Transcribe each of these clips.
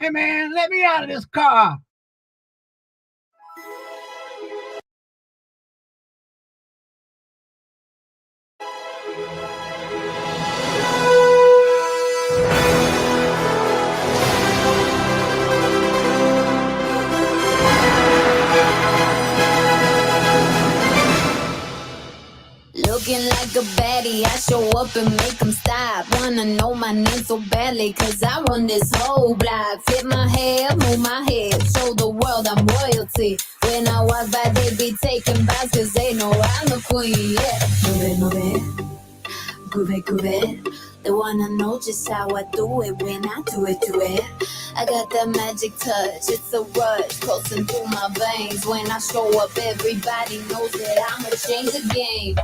Hey, man, let me out of this car. Looking like a baddie, I show up and make them stop. Wanna know my name so badly, cause I run this whole block. Flip my hair, move my head, show the world I'm royalty. When I walk by, they be taking bows, cause they know I'm the queen, yeah. Move it, groove it, groove it. They wanna know just how I do it when I do it. I got that magic touch, it's a rush coursing through my veins. When I show up, everybody knows that I'ma change the game.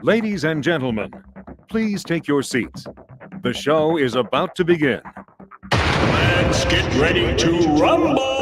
Ladies and gentlemen, please take your seats. The show is about to begin. Let's get ready to rumble!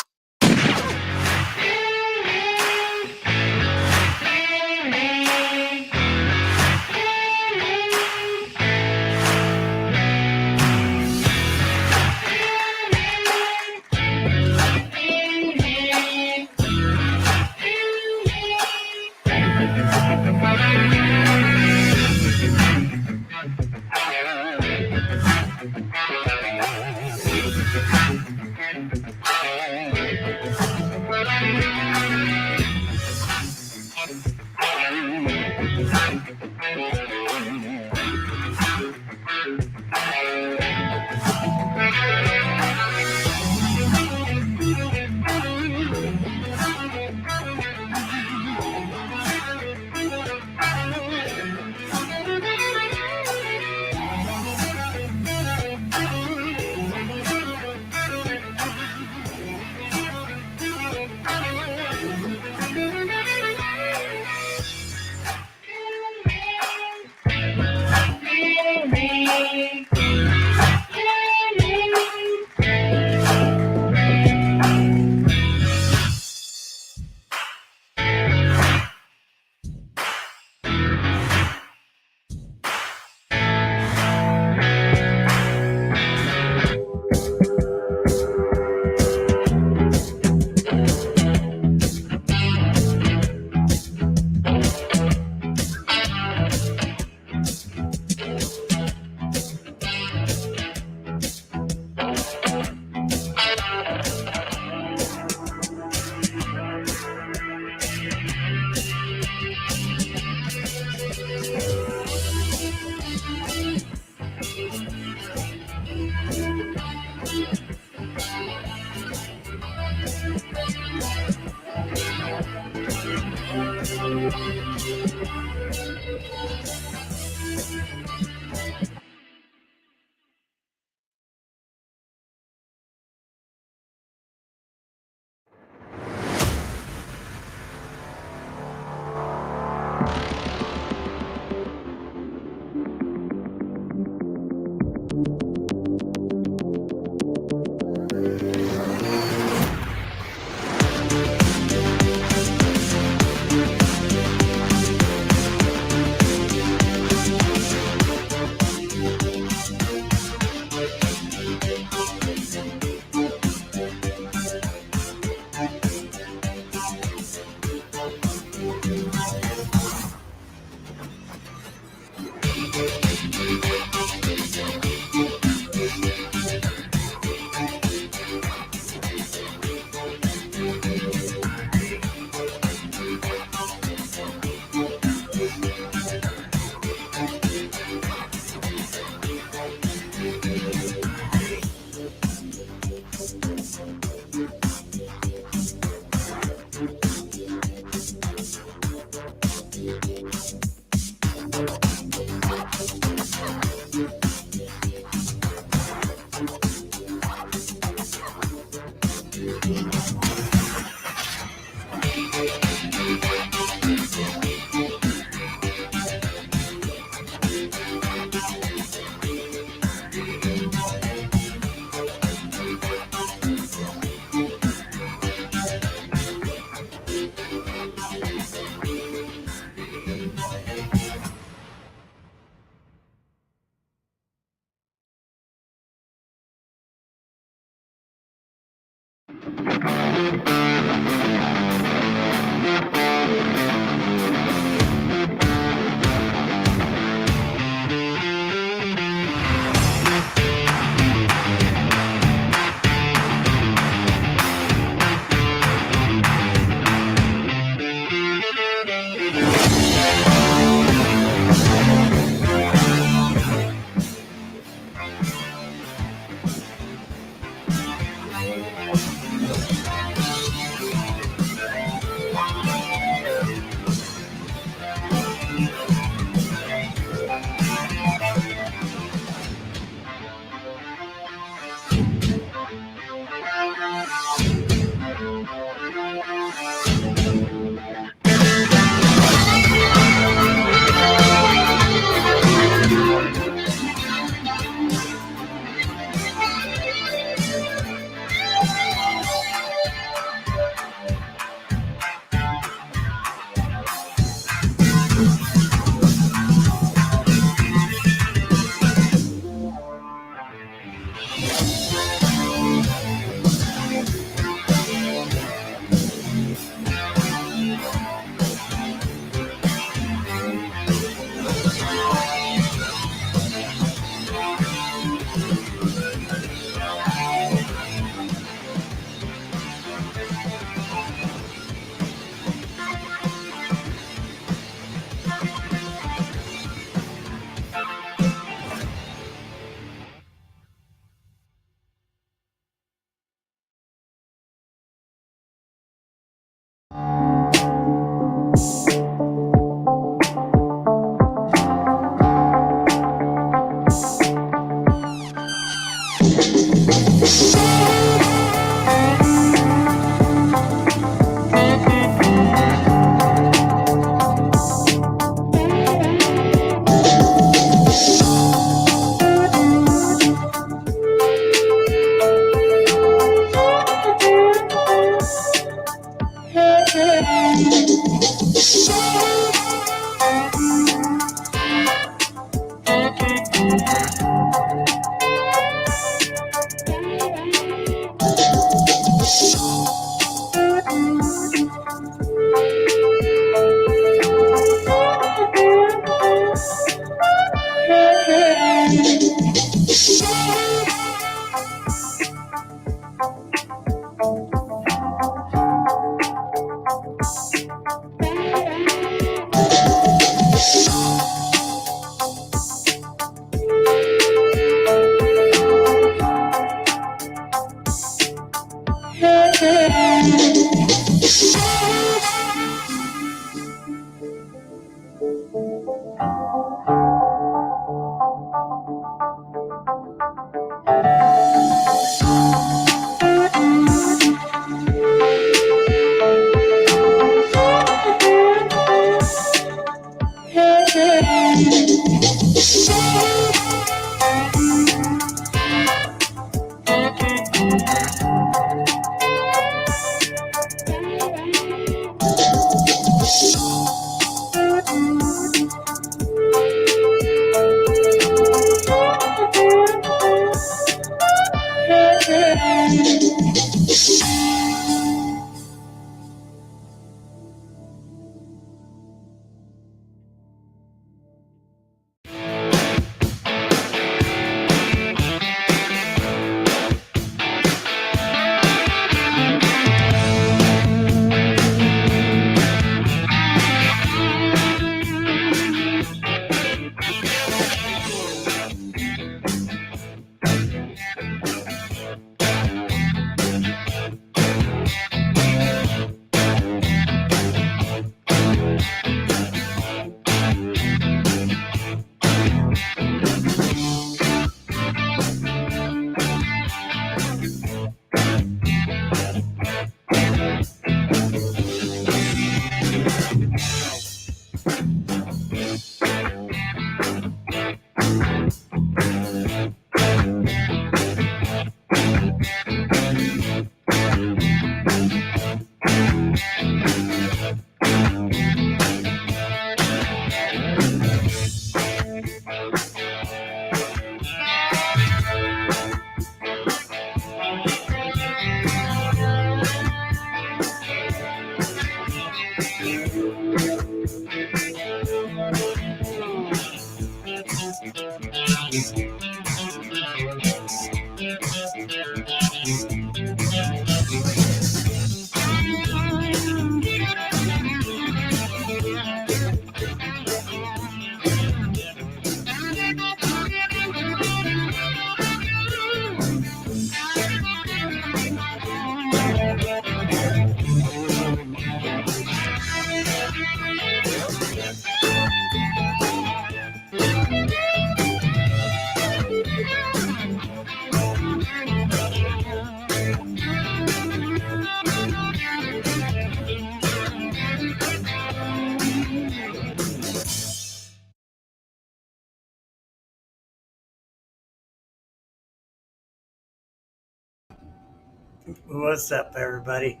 What's up, everybody?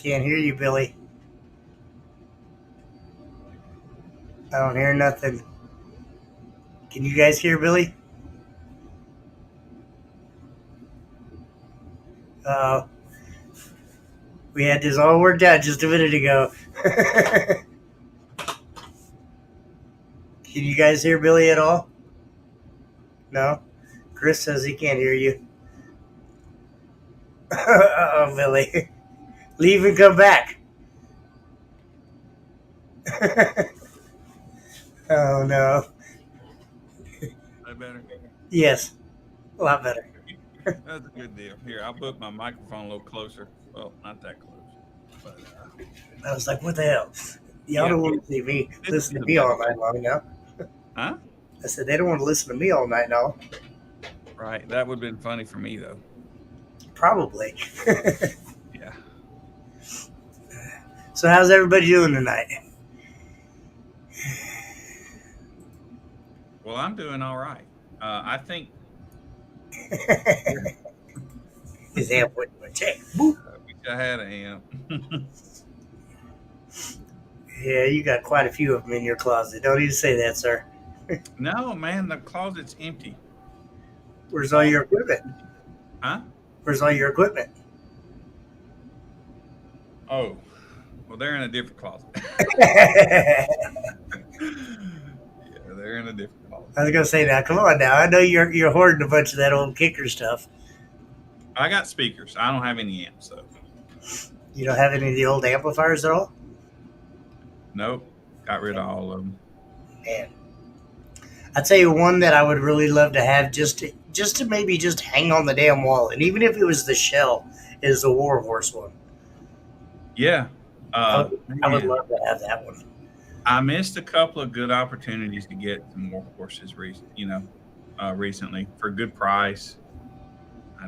Can't hear you, Billy. I don't hear nothing. Can you guys hear Billy? We had this all worked out just a minute ago. Can you guys hear Billy at all? No? Chris says he can't hear you. Uh-oh, Billy. Leave and come back. Oh, no. That better? Yes, a lot better. That's a good deal. Here, I'll put my microphone a little closer. Well, not that close. But I was like, what the hell? Y'all don't want to see me listen to me all night long now. Huh? I said, they don't want to listen to me all night now. Right. That would have been funny for me, though. Probably. Yeah. So how's everybody doing tonight? Well, I'm doing all right. I think His amp went to a check. I wish I had an amp. Yeah, you got quite a few of them in your closet. Don't even say that, sir. No, man, the closet's empty. Where's all your equipment? Huh? Where's all your equipment? Oh, well, they're in a different closet. I Yeah, they're in a different closet. was gonna say, now come on, now. I know you're hoarding a bunch of that old kicker stuff. I got speakers. I don't have any amps, though. You don't have any of the old amplifiers at all? Nope. Got rid of all of them. Man, I'd tell you one that I would really love to have just to maybe just hang on the damn wall, and even if it was the shell, is the Warhorse one. Yeah. I would Man, love to have that one. I missed a couple of good opportunities to get some more horses, recently for a good price.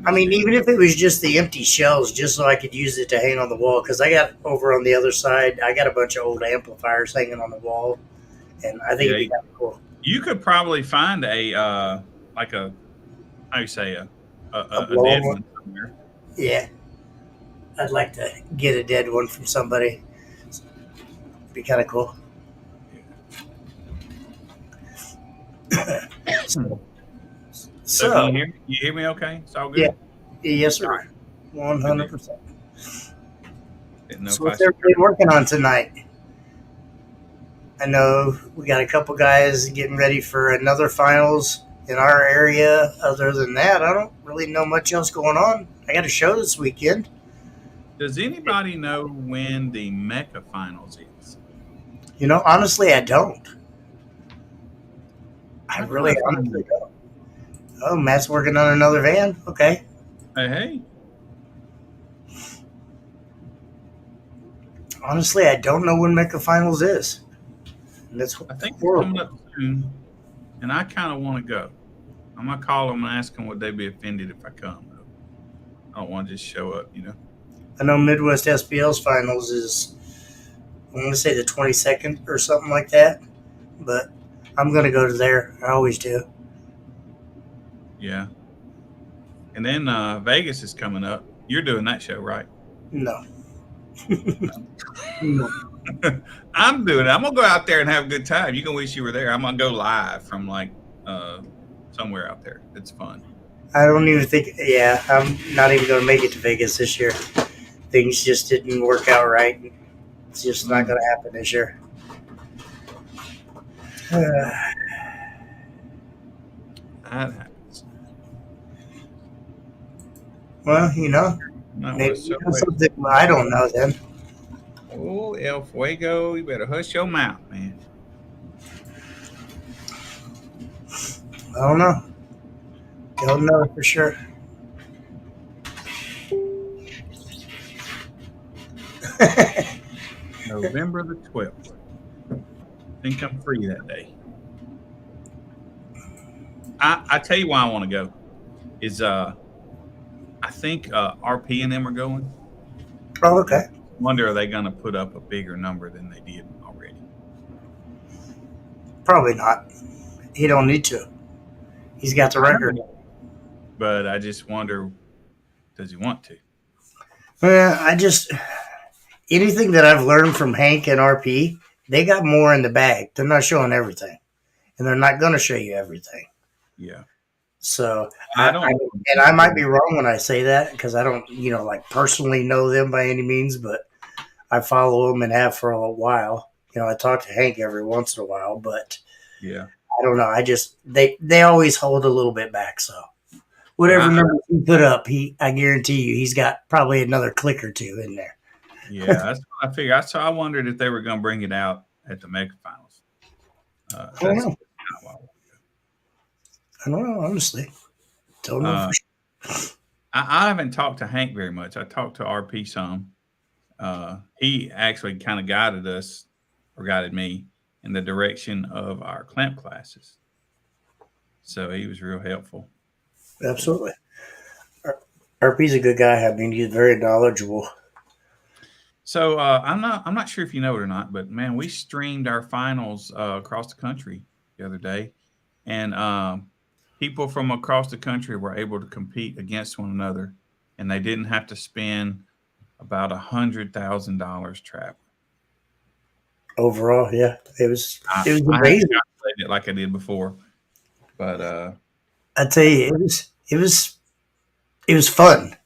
I mean, even if it was just the empty shells, just so I could use it to hang on the wall, because I got over on the other side, I got a bunch of old amplifiers hanging on the wall, and I think it'd be kind of cool. You could probably find a how you say a blown dead one? one somewhere. Yeah, I'd like to get a dead one from somebody. It'd be kind of cool. So can you hear me okay? It's all good? Yeah. Yes, sir. 100%. Didn't know So if what's everybody working on tonight? I know we got a couple guys getting ready for another finals in our area. Other than that, I don't really know much else going on. I got a show this weekend. Does anybody know when the Mecca finals is? You know, honestly, I don't. I really honestly don't. Oh, Matt's working on another van? Okay. Hey. Honestly, I don't know when Mecca Finals is. And that's I think it's horrible. coming up soon, and I kind of want to go. I'm going to call them and ask them would they be offended if I come. I don't want to just show up, I know Midwest SPL's finals is, I want to say the 22nd or something like that. But I'm going to go to there. I always do. Yeah. And then Vegas is coming up. You're doing that show, right? No. No. I'm doing it. I'm going to go out there and have a good time. You're going to wish you were there. I'm going to go live from somewhere out there. It's fun. I don't even think, yeah, I'm not even going to make it to Vegas this year. Things just didn't work out right. It's just not going to happen this year. That happens. Well, Not maybe what's you so know something I don't know then. Oh, El Fuego, you better hush your mouth, man. I don't know. Don't know for sure. November the 12th. I think I'm free that day. I tell you why I want to go is I think RP and them are going, Oh, and okay. I wonder are they going to put up a bigger number than they did already? Probably not. He don't need to. He's got the I record. know, but I just wonder does he want to? I just anything that I've learned from Hank and RP, they got more in the bag. They're not showing everything, and they're not going to show you everything. Yeah, So I don't. and I might be wrong when I say that because I don't, like personally know them by any means, but I follow them and have for a while. I talk to Hank every once in a while, but Yeah, I don't know. I just they always hold a little bit back. So whatever yeah, numbers he put up, I guarantee you he's got probably another click or two in there. yeah. That's what I figured. I wondered if they were going to bring it out at the Mega Finals. I don't That's know. why. I don't know. Honestly, don't know Uh, for sure. I haven't talked to Hank very much. I talked to RP some. He actually kind of guided us or guided me in the direction of our clamp classes. So he was real helpful. Absolutely. RP's a good guy. I mean, he's very knowledgeable. So I'm not sure if you know it or not, but man, we streamed our finals across the country the other day, and people from across the country were able to compete against one another, and they didn't have to spend about $100,000 traveling. Overall, yeah, it was I haven't amazing. calculated it like I did before, but I tell you, it was fun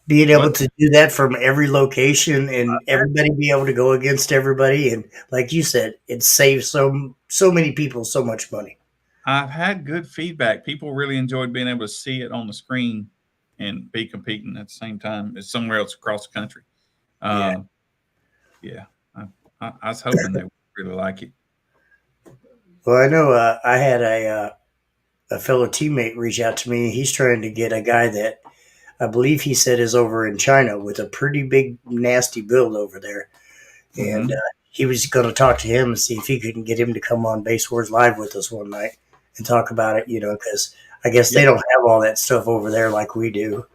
being able what to do that from every location and everybody be able to go against everybody. And like you said, it saves so many people so much money. I've had good feedback. People really enjoyed being able to see it on the screen and be competing at the same time as somewhere else across the country. Yeah. Uh, yeah, I was hoping they would really like it. Well, I know I had a fellow teammate reach out to me. He's trying to get a guy that I believe he said is over in China with a pretty big, nasty build over there. And Mhm. he was going to talk to him and see if he couldn't get him to come on Base Wars Live with us one night and talk about it, because I guess Yeah, they don't have all that stuff over there like we do.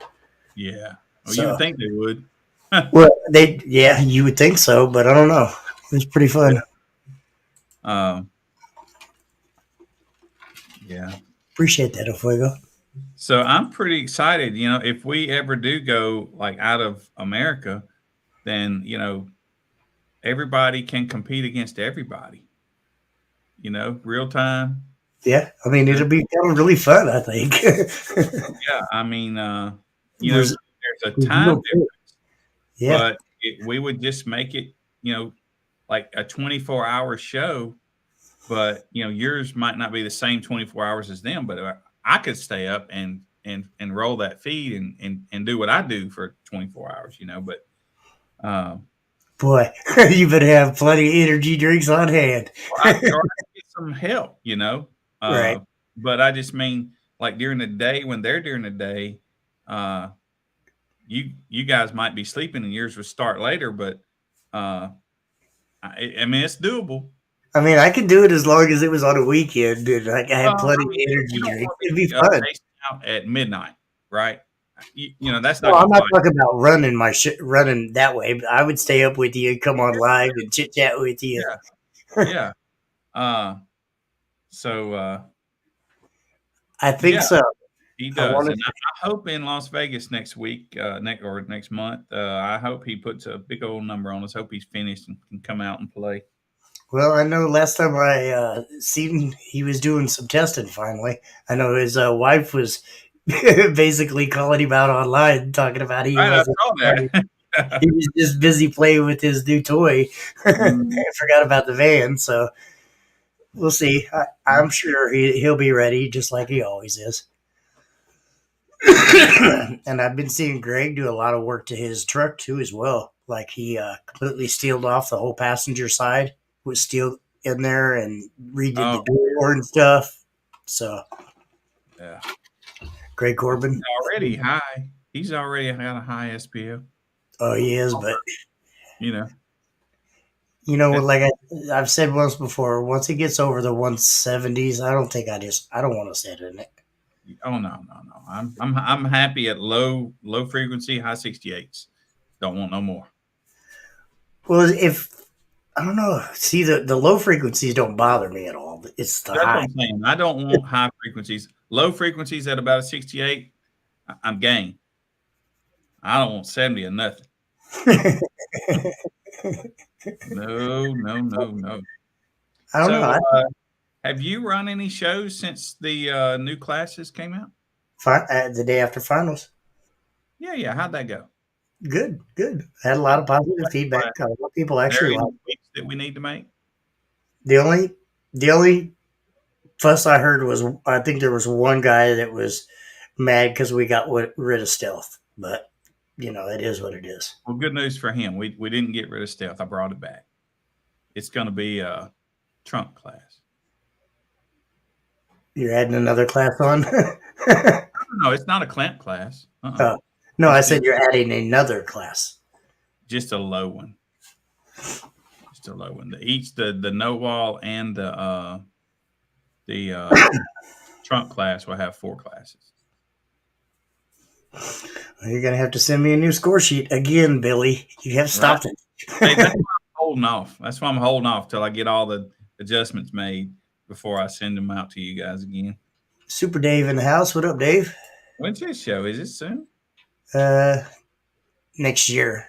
yeah. Well, you would So, think they would. well, yeah, you would think so, but I don't know. It was pretty fun. Um, yeah. Appreciate that, Ofuego. So I'm pretty excited. If we ever do go like out of America, then everybody can compete against everybody. Real time. Yeah, I mean, it'll be kind of really fun, I think. Yeah, I mean, Brazil, there's a time difference, yeah. but we would just make it, like a 24-hour show. But yours might not be the same 24 hours as them. But I could stay up and roll that feed and do what I do for 24 hours. But Boy, you better have plenty of energy drinks on hand. or I get some help. Right. But I just mean like during the day when they're during the day, uh, you guys might be sleeping and yours would start later, but I mean it's doable. I mean, I could do it as long as it was on a weekend and I had Well, plenty I of mean, energy you don't drinks. want It'd be to be fun. racing out at midnight, right? That's No, not I'm gonna not fly. talking about running running that way. But I would stay up with you and come on live and chit chat with you. Yeah, yeah. So I think yeah, so. he I does, want and to. I hope in Las Vegas next week, next month. I hope he puts a big old number on us. Hope he's finished and can come out and play. Well, I know last time I seen he was doing some testing. Finally, I know his wife was basically calling him out online, talking about he Right, I wasn't. saw that. He was just busy playing with his new toy. I Mm, forgot about the van. So, we'll see. I'm sure he'll be ready, just like he always is. And I've been seeing Greg do a lot of work to his truck too, as well. Like he completely sealed off the whole passenger side with steel in there and redid the door and stuff. So, yeah, Greg Corbin already high. He's already got a high SPO. Oh, he is, but You know, like I've said once before, once he gets over the 170s, I don't want to sit in it. oh no. I'm happy at low frequency, high 68s. Don't want no more. Well, if I don't know, see the low frequencies don't bother me at all. It's the That's what high. I'm saying. I don't want high frequencies. Low frequencies at about a 68, I'm game. I don't want 70 or nothing. No. I don't know. Have you run any shows since the new classes came out? The day after finals. Yeah. How'd that go? Good. I had a lot of positive feedback. A lot of people actually There any liked tweaks that we need to make? the only fuss I heard was I think there was one guy that was mad because we got rid of stealth, but it is what it is. Well, good news for him. We didn't get rid of stealth. I brought it back. It's going to be a trunk class. You're adding another class on? No, it's not a clamp class. No, I said you're adding another class. Just a low one. Each the no wall and the trunk class will have 4 classes. Well, you're gonna have to send me a new score sheet again, Billy. You have stopped it. Hey, that's why I'm holding off. That's why I'm holding off till I get all the adjustments made before I send them out to you guys again. Super Dave in the house. What up, Dave? When's this show? Is it soon? Next year.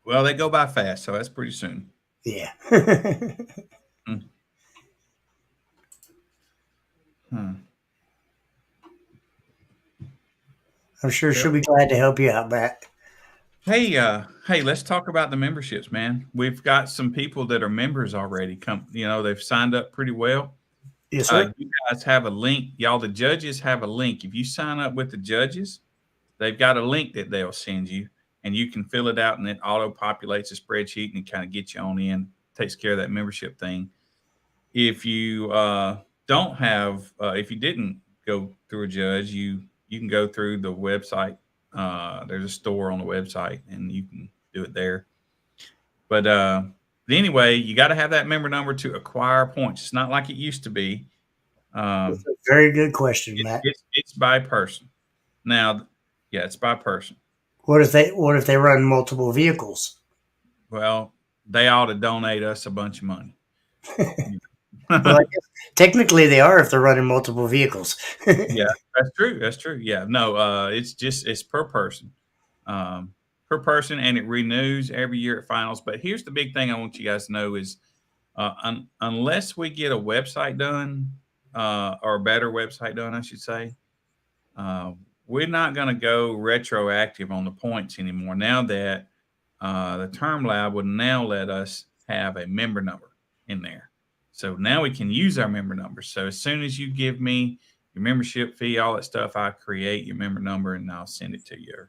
Well, they go by fast, so that's pretty soon. Yeah. I'm sure she'll be glad to help you out, Matt. Hey, let's talk about the memberships, man. We've got some people that are members already. They've signed up pretty well. Yes, sir. You guys have a link. Y'all, the judges have a link. If you sign up with the judges, they've got a link that they'll send you, and you can fill it out, and it auto-populates a spreadsheet, and it kind of gets you on in, takes care of that membership thing. If you don't have, if you didn't go through a judge, you can go through the website. There's a store on the website, and you can do it there. But anyway, you got to have that member number to acquire points. It's not like it used to be. That's a very good question, Matt. It's by person. Now, yeah, it's by person. What if they run multiple vehicles? Well, they ought to donate us a bunch of money. Well, I guess technically they are if they're running multiple vehicles. Yeah, that's true. Yeah, no, it's per person. And it renews every year at finals. But here's the big thing I want you guys to know is unless we get a website done or a better website done, I should say, we're not going to go retroactive on the points anymore. Now that the Term Lab would now let us have a member number in there. So now we can use our member numbers. So as soon as you give me your membership fee, all that stuff, I create your member number and I'll send it to you.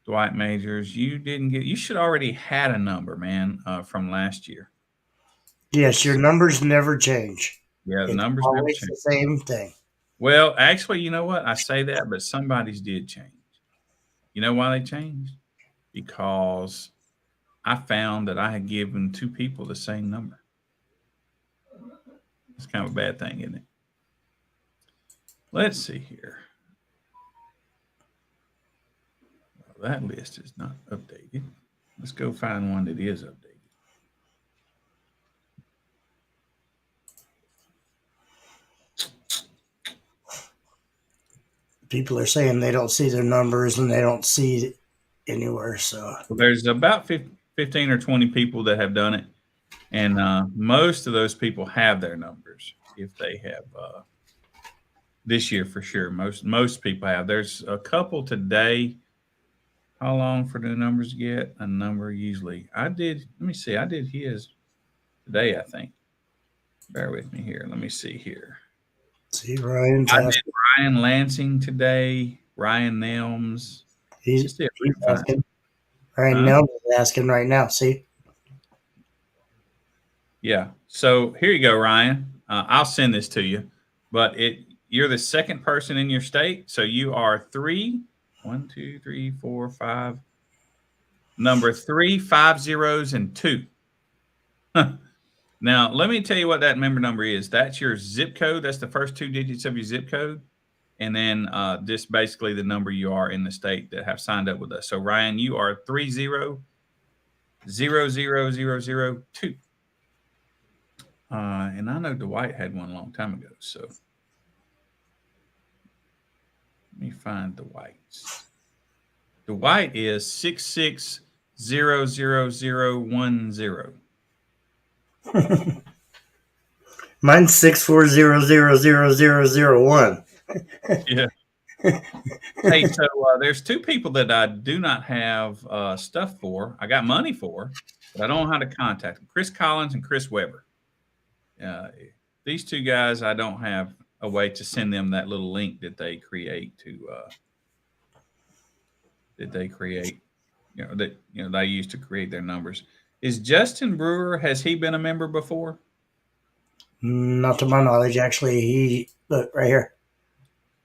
Dwight Majors, you should already had a number, man, from last year. Yes, your numbers never change. Yeah, the numbers always never change. The same thing. Well, actually, you know what? I say that, but somebody's did change. You know why they changed? Because I found that I had given 2 people the same number. It's kind of a bad thing, isn't it? Let's see here. Well, that list is not updated. Let's go find one that is updated. People are saying they don't see their numbers and they don't see it anywhere. So there's about 15 or 20 people that have done it. And most of those people have their numbers if they have this year for sure. Most people have. There's a couple today. How long for the numbers get? A number usually. Let me see. I did his today, I think. Bear with me here. Let me see here. See, Ryan. I did Ryan Lansing today. Ryan Nelms. He's asking. Ryan Huh? Nelms is asking right now. See? Yeah. So here you go, Ryan. I'll send this to you. But you're the second person in your state. So you are 1, 2, 3, 4, 5. Number 3, 5 zeros, and 2. Now, let me tell you what that member number is. That's your zip code. That's the first 2 digits of your zip code. And then just basically the number you are in the state that have signed up with us. So, Ryan, you are 300002. And I know Dwight had one a long time ago. So, let me find Dwight's. Dwight is 66000010. Mine's 640000001. Yeah. Hey, so there's 2 people that I do not have stuff for. I got money for, but I don't know how to contact them. Chris Collins and Chris Weber. These 2 guys, I don't have a way to send them that little link that they create they use to create their numbers. Is Justin Brewer, has he been a member before? Not to my knowledge. Actually, look right here.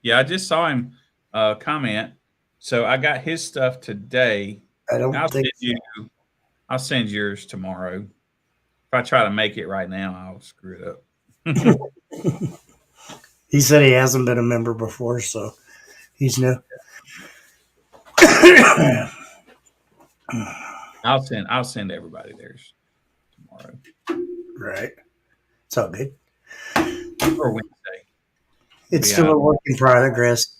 Yeah, I just saw him comment. So I got his stuff today. I'll send yours tomorrow. If I try to make it right now, I'll screw it up. He said he hasn't been a member before, so he's new. I'll send everybody theirs tomorrow. Right. It's all good. Or Wednesday. It's still a work in progress.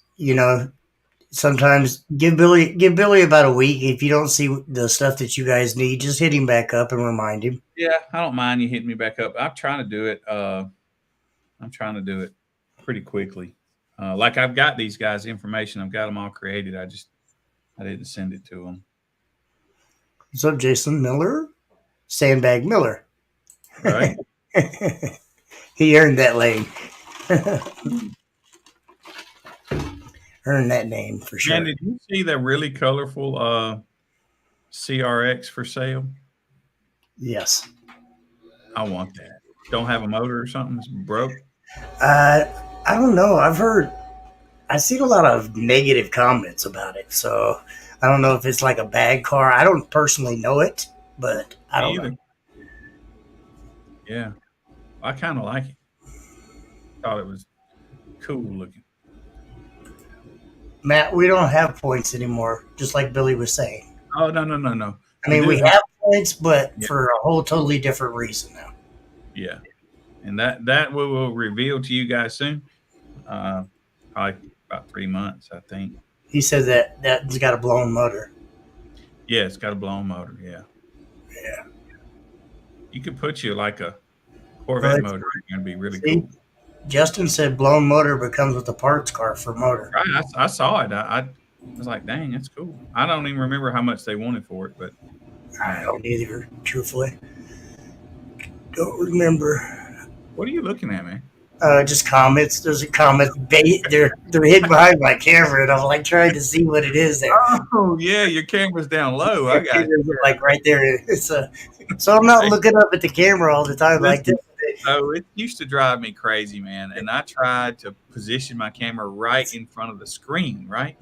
Sometimes give Billy about a week. If you don't see the stuff that you guys need, just hit him back up and remind him. Yeah, I don't mind you hitting me back up. I'm trying to do it. Pretty quickly. Like I've got these guys' information. I've got them all created. I didn't send it to them. What's up, Jason Miller? Sandbag Miller. Right. He earned that lane. Earned that name for sure. Man, did you see the really colorful CRX for sale? Yes. I want that. Don't have a motor or something? It's broke? I don't know. I've seen a lot of negative comments about it, so I don't know if it's like a bad car. I don't personally know it, but I don't know. Yeah. I kind of like it. Thought it was cool looking. Matt, we don't have points anymore, just like Billy was saying. Oh, no. I mean, we have points, but for a whole totally different reason now. Yeah. And that we will reveal to you guys soon. Probably about 3 months, I think. He said that's got a blown motor. Yeah, it's got a blown motor, yeah. Yeah. You could put you like a Corvette motor. It's going to be really cool. Justin said blown motor becomes with the parts car for motor. Right, I saw it. I was like, dang, that's cool. I don't even remember how much they wanted for it, but I don't either, truthfully. Don't remember. What are you looking at, man? Just comments. There's a comment. They're hidden behind my camera, and I'm like trying to see what it is there. Oh yeah, your camera's down low. I got it. Like right there. So I'm not looking up at the camera all the time like this. Oh, it used to drive me crazy, man. And I tried to position my camera right in front of the screen, right?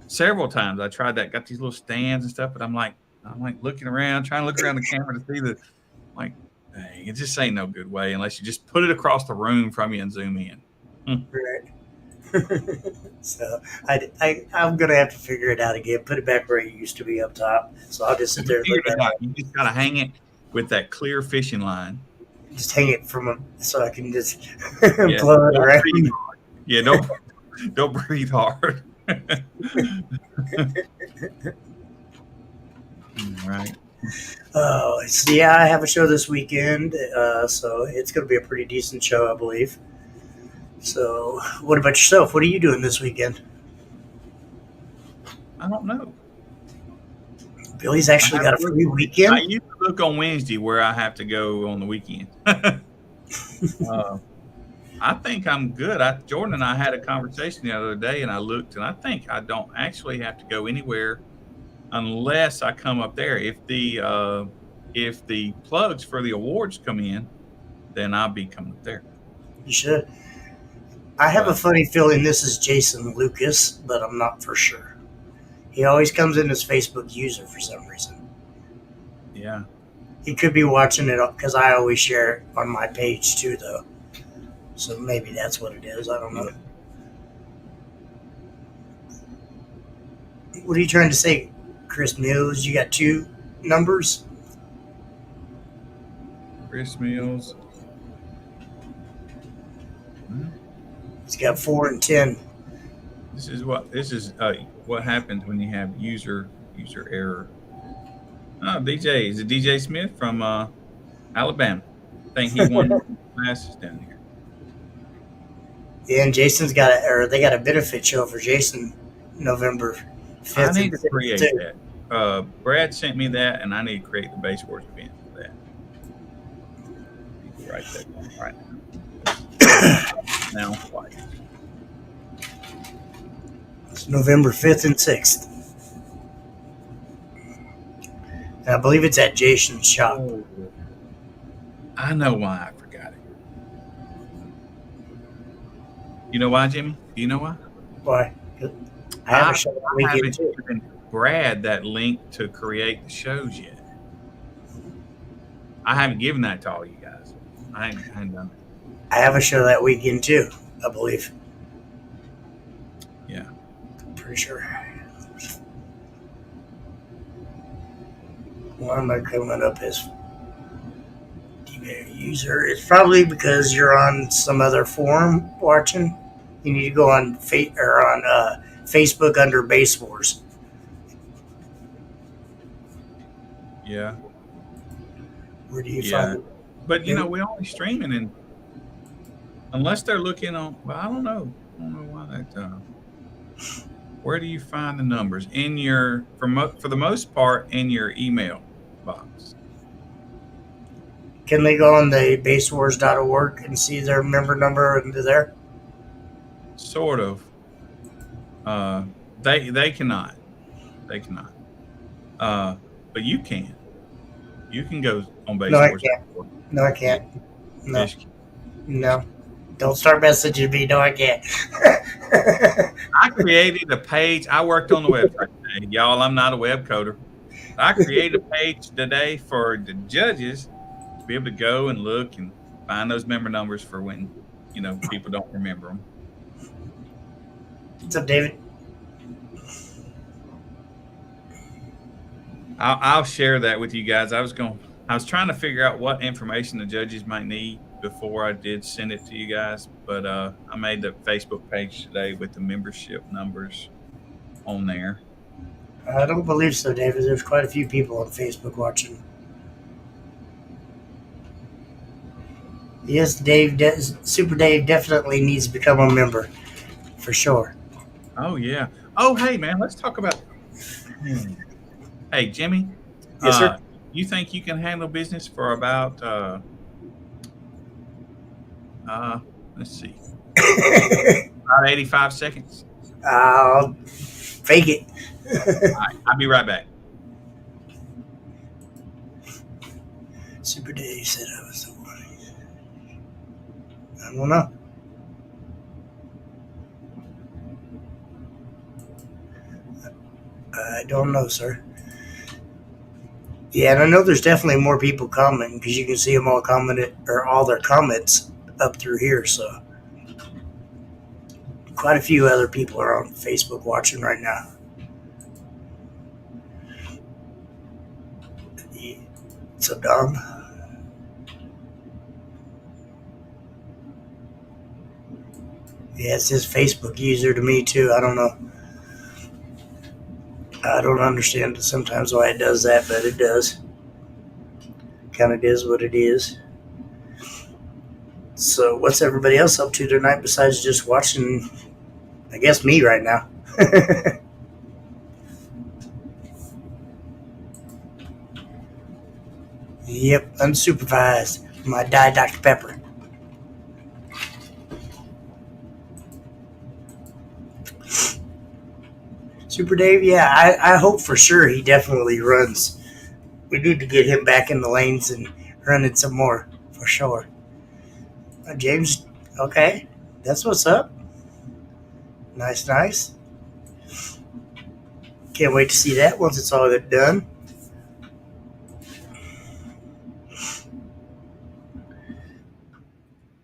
Several times I tried that. Got these little stands and stuff, but I'm like looking around, trying to look around the camera to see dang, it just ain't no good way unless you just put it across the room from you and zoom in. Right. So I'm gonna have to figure it out again. Put it back where it used to be up top. So I'll just sit there and look at it. You just gotta hang it with that clear fishing line. Just hang it so I can just blow it around. Yeah, don't breathe hard. Right. Oh, yeah, I have a show this weekend, so it's going to be a pretty decent show, I believe. So, what about yourself? What are you doing this weekend? I don't know. Billy's actually got a free I weekend. used to look on Wednesday where I have to go on the weekend. I think I'm good. Jordan and I had a conversation the other day, and I looked, and I think I don't actually have to go anywhere unless I come up there. If the plugs for the awards come in, then I'll be coming up there. You should. I have a But funny feeling this is Jason Lucas, but I'm not for sure. He always comes in as Facebook user for some reason. yeah, He could be watching it because I always share it on my page too, though. So maybe that's what it is. I don't know. What are you trying to say, Chris Mills? You got two numbers? Chris Mills. He's got 4 and 10. This is what happens when you have user error. Oh, DJ is it DJ Smith from Alabama? I think he won classes down here. Yeah, and Jason's got they got a benefit show for Jason November 5th. I need to create that. Brad sent me that, and I need to create the Base Wars event for that. Write that down right now. Twice. It's November 5th and 6th. And I believe it's at Jason's shop. Oh, I know why I forgot it. You know why, Jimmy? Do you know why? Why? I have a show that weekend haven't too. given Brad that link to create the shows yet. I haven't given that to all you guys. I ain't done it. I have a show that weekend too, I believe. Yeah. Pretty sure. Why am I coming up as user? It's probably because you're on some other forum watching. You need to go on Facebook under Base Wars. Yeah. Where do you find it? But you know, we're only streaming, and unless they're looking on, well, I don't know why that. Where do you find the numbers in your for the most part in your email box? Can they go on the basewars.org and see their member number into there? Sort of. They cannot. They cannot. But you can. You can go on Base No, I Wars. can't. No, I can't. No. Yes, you can. No. Don't start messaging me. No, I can't. I created a page. I worked on the website today. Y'all, I'm not a web coder. I created a page today for the judges to be able to go and look and find those member numbers for when, people don't remember them. What's up, David? I'll share that with you guys. I was trying to figure out what information the judges might need before I did send it to you guys, but I made the Facebook page today with the membership numbers on there. I don't believe so, David. There's quite a few people on Facebook watching. Yes, Super Dave definitely needs to become a member, for sure. Oh, yeah. Oh, hey, man, let's talk about... Hey, Jimmy. Yes, sir. You think you can handle business for about, let's see, about 85 seconds? I'll fake it. All right, I'll be right back. Super Dave said I was the one. I don't know. I don't know, sir. Yeah, and I know there's definitely more people commenting because you can see them all commented or all their comments up through here. So quite a few other people are on Facebook watching right now. So dumb. Yeah, it says Facebook user to me too. I don't know. I don't understand sometimes why it does that, but it does. Kind of is what it is. So what's everybody else up to tonight besides just watching, I guess, me right now? Yep, unsupervised. My Diet Dr. Pepper. Super Dave, yeah, I hope for sure he definitely runs. We need to get him back in the lanes and running some more, for sure. James, okay, that's what's up. Nice, nice. Can't wait to see that once it's all done.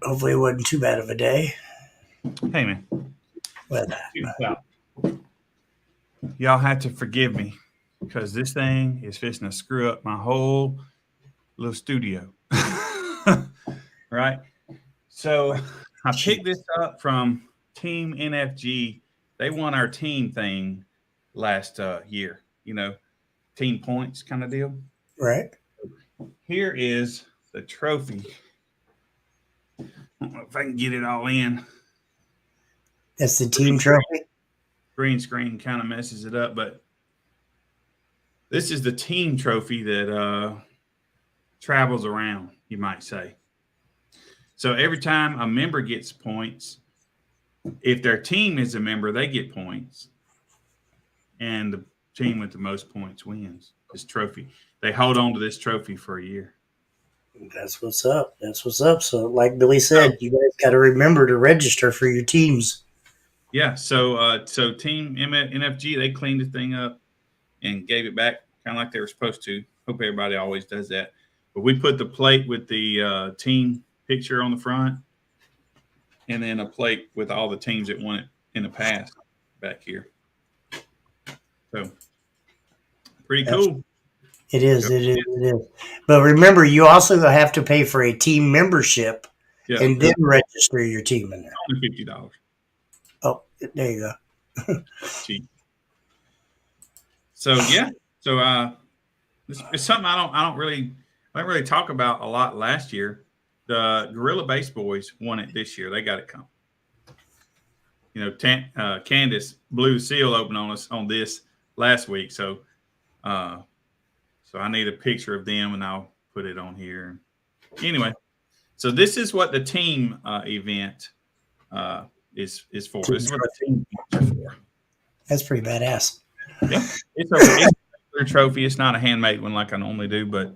Hopefully it wasn't too bad of a day. Hey, man. But Y'all have to forgive me because this thing is fixing to screw up my whole little studio. Right? So I picked this up from Team NFG. They won our team thing last year, team points kind of deal. right, Here is the trophy. I don't know if I can get it all in. that's the team trophy. Green screen kind of messes it up, but this is the team trophy that travels around, you might say. So every time a member gets points, if their team is a member, they get points. And the team with the most points wins this trophy. They hold on to this trophy for a year. That's what's up. That's what's up. So, like Billy said, you guys got to remember to register for your teams. Yeah. So Team NFG, they cleaned the thing up and gave it back kind of like they were supposed to. Hope everybody always does that. But we put the plate with the team picture on the front, and then a plate with all the teams that won it in the past back here. So pretty cool. It is. It is. It is. But remember, you also have to pay for a team membership and then register your team in there. Only $50. Oh, there you go. Cheap. So yeah. So it's something I don't really talk about a lot last year. The Gorilla Base Boys won it this year. They got it coming. Candace blew the seal open on us on this last week. So I need a picture of them and I'll put it on here. Anyway, so this is what the team event is for. This is what the team are for. That's pretty badass. Yeah, it's a trophy. It's not a handmade one like I normally do, but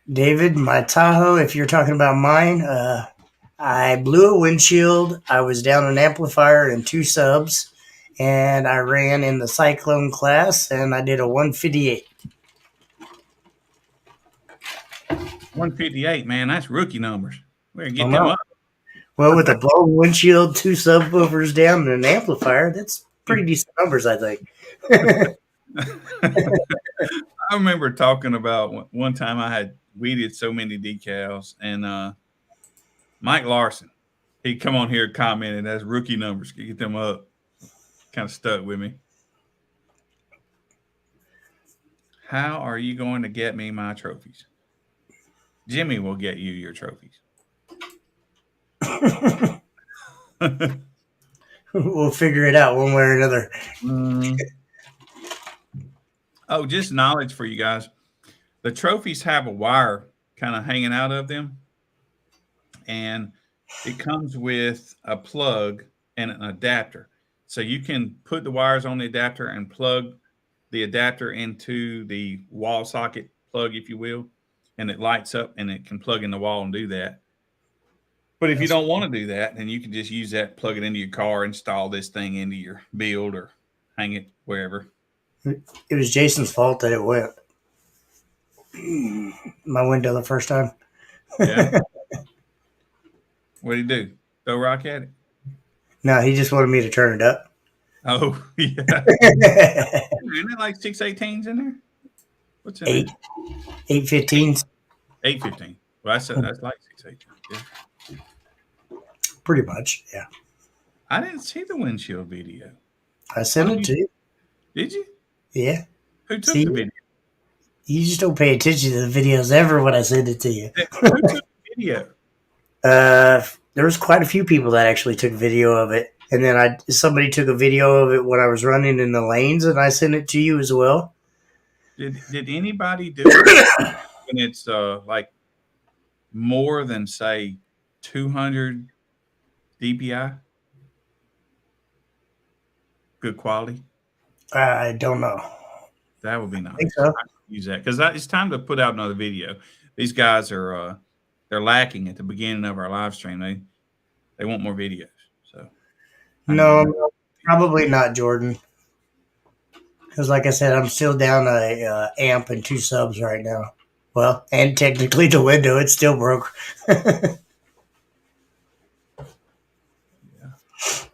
David, my Tahoe, if you're talking about mine, I blew a windshield. I was down an amplifier and 2 subs, and I ran in the Cyclone class, and I did a 158. 158, man, that's rookie numbers. We're gonna get them up. Well, with a blown windshield, 2 subwoofers down, and an amplifier, that's pretty decent numbers, I think. I remember talking about one time we did so many decals, and Mike Larson, he'd come on here and comment, and that's rookie numbers. Get them up. Kind of stuck with me. How are you going to get me my trophies? Jimmy will get you your trophies. We'll figure it out one way or another. Oh, just knowledge for you guys. The trophies have a wire kind of hanging out of them, and it comes with a plug and an adapter. So you can put the wires on the adapter and plug the adapter into the wall socket plug, if you will, and it lights up and it can plug in the wall and do that. But if you don't want to do that, then you can just use that, plug it into your car, install this thing into your build or hang it wherever. It was Jason's fault that it went. My window the first time. Yeah. What did he do? Throw a rock at it? No, he just wanted me to turn it up. Oh, yeah. Isn't it like 618s in there? What's in there? 815s. 815. Well, that's like 618. Yeah. Pretty much, yeah. I didn't see the windshield video. I sent it to you. Did you? Yeah. Who took the video? You just don't pay attention to the videos ever when I send it to you. Who took the video? There was quite a few people that actually took video of it. And then somebody took a video of it when I was running in the lanes, and I sent it to you as well. Did anybody do it when it's like more than say 200 DPI? Good quality. I don't know. That would be I think nice. so. I could use that because it's time to put out another video. These guys are they're lacking at the beginning of our live stream. They want more videos. So I need to No, make probably not, Jordan. Because, like I said, I'm still down a amp and 2 subs right now. Well, and technically the window, it's still broke.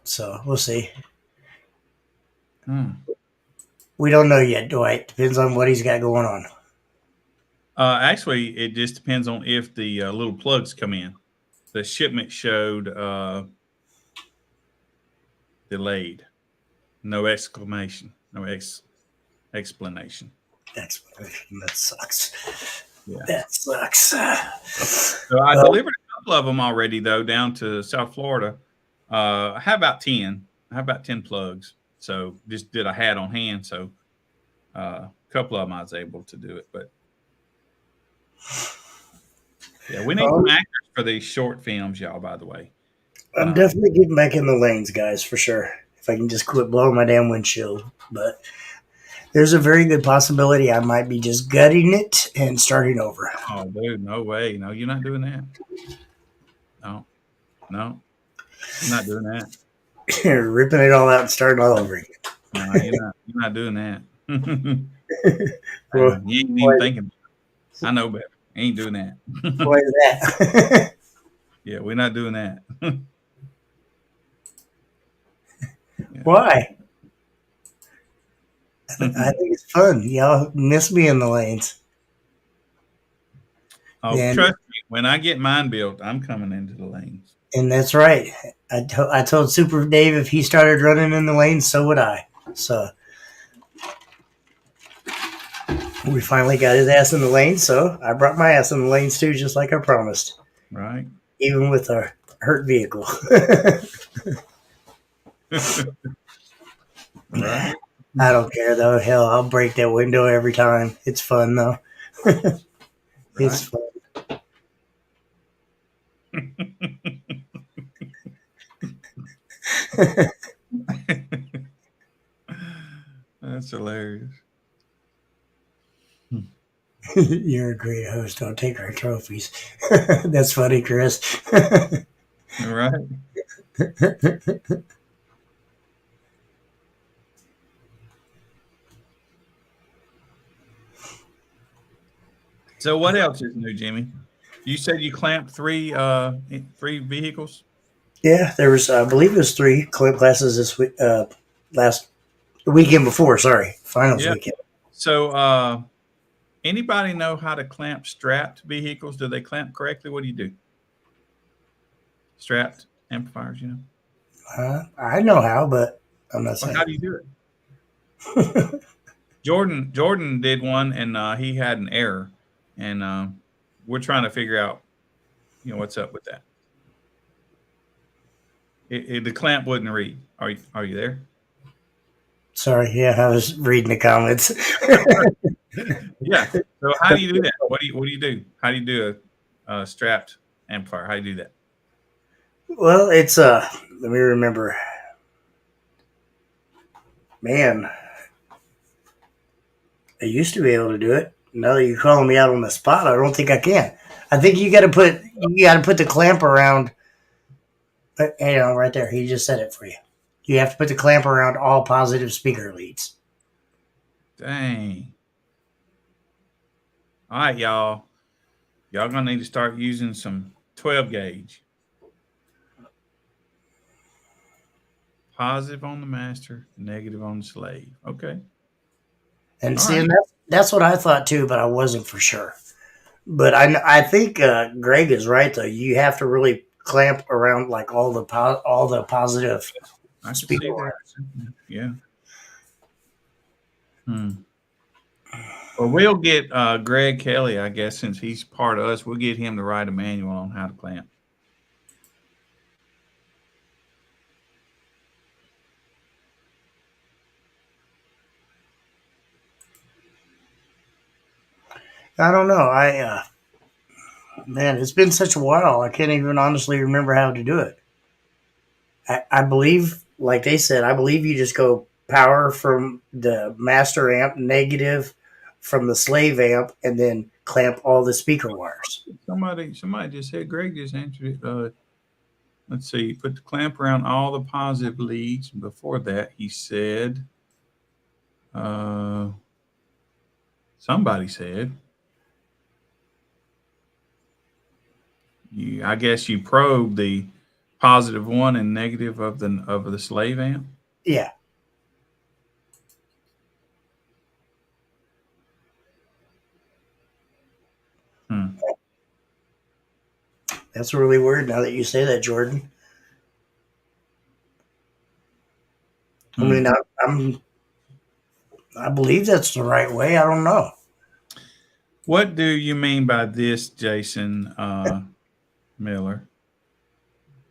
So we'll see. We don't know yet, Dwight. Depends on what he's got going on. Actually, it just depends on if the little plugs come in. The shipment showed delayed. No exclamation. No explanation. Explanation. That sucks. Yeah. That sucks. So I delivered a couple of them already, though, down to South Florida. I have about 10. I have about 10 plugs. So just did I had on hand. So a couple of them I was able to do it. But yeah, we need some actors for these short films, y'all, by the way. I'm definitely getting back in the lanes, guys, for sure. If I can just quit blowing my damn windshield. But there's a very good possibility I might be just gutting it and starting over. Oh, dude, no way. No, you're not doing that. No, you're not doing that. Ripping it all out and starting all over again. No, you're not doing that. Well, you ain't even thinking. I know better. Ain't doing that. why is that? Yeah, we're not doing that. Yeah. Why? I think it's fun. Y'all miss me in the lanes. Oh, And, trust me, when I get mine built, I'm coming into the lanes. and that's right. I told Super Dave if he started running in the lanes, so would I. So we finally got his ass in the lanes, so I brought my ass in the lanes too, just like I promised. Right. Even with our hurt vehicle. Right. I don't care though. Hell, I'll break that window every time. It's fun though. It's fun. That's hilarious. You're a great host. Don't take our trophies. That's funny, Chris. Right. So what else is new, Jimmy? You said you clamped three vehicles? Yeah, there was, I believe it was 3 clip classes this week, the weekend before, sorry. Finals weekend. So anybody know how to clamp strapped vehicles? Do they clamp correctly? What do you do? Strapped amplifiers, you know? I know how, but I'm not Well, saying. how do you do it? Jordan did one, and he had an error, and we're trying to figure out, what's up with that. The clamp wouldn't read. Are you there? Sorry, yeah, I was reading the comments. Yeah. So how do you do that? What do you do? How do you do a strapped amplifier? How do you do that? Well, it's let me remember. Man, I used to be able to do it. Now that you're calling me out on the spot, I don't think I can. I think you got to put the clamp around. Right there. He just said it for you. You have to put the clamp around all positive speaker leads. Dang. All right, y'all. Y'all gonna need to start using some 12 gauge. Positive on the master, negative on the slave. Okay. And All see, right. and that's what I thought too, but I wasn't for sure. But I think Greg is right though. You have to really clamp around like all the positive I can speaker see that. wires. Yeah. Well, we'll get Greg Kelly, I guess, since he's part of us. We'll get him to write a manual on how to clamp. I don't know. Man, it's been such a while. I can't even honestly remember how to do it. I believe, like they said, I believe you just go power from the master amp, negative from the slave amp, and then clamp all the speaker wires. Somebody just said. Greg just answered it. Let's see. Put the clamp around all the positive leads. Before that, he said. Somebody said. I guess you probe the positive one and negative of the slave amp. Yeah. That's really weird now that you say that, Jordan. I mean, I believe that's the right way. I don't know. What do you mean by this, Jason Miller?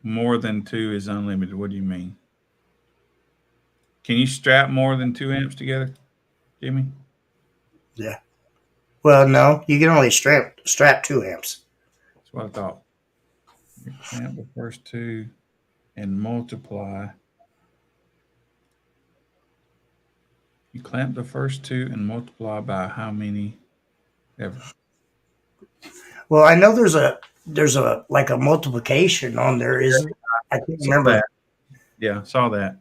More than 2 is unlimited. What do you mean? Can you strap more than 2 amps together, Jimmy? Yeah. Well, no, you can only strap 2 amps. That's what I thought. You clamp the first 2 and multiply. You clamp the first 2 and multiply by how many ever? Well, I know there's a like a multiplication on there. Is I can't remember. That. Yeah, saw that.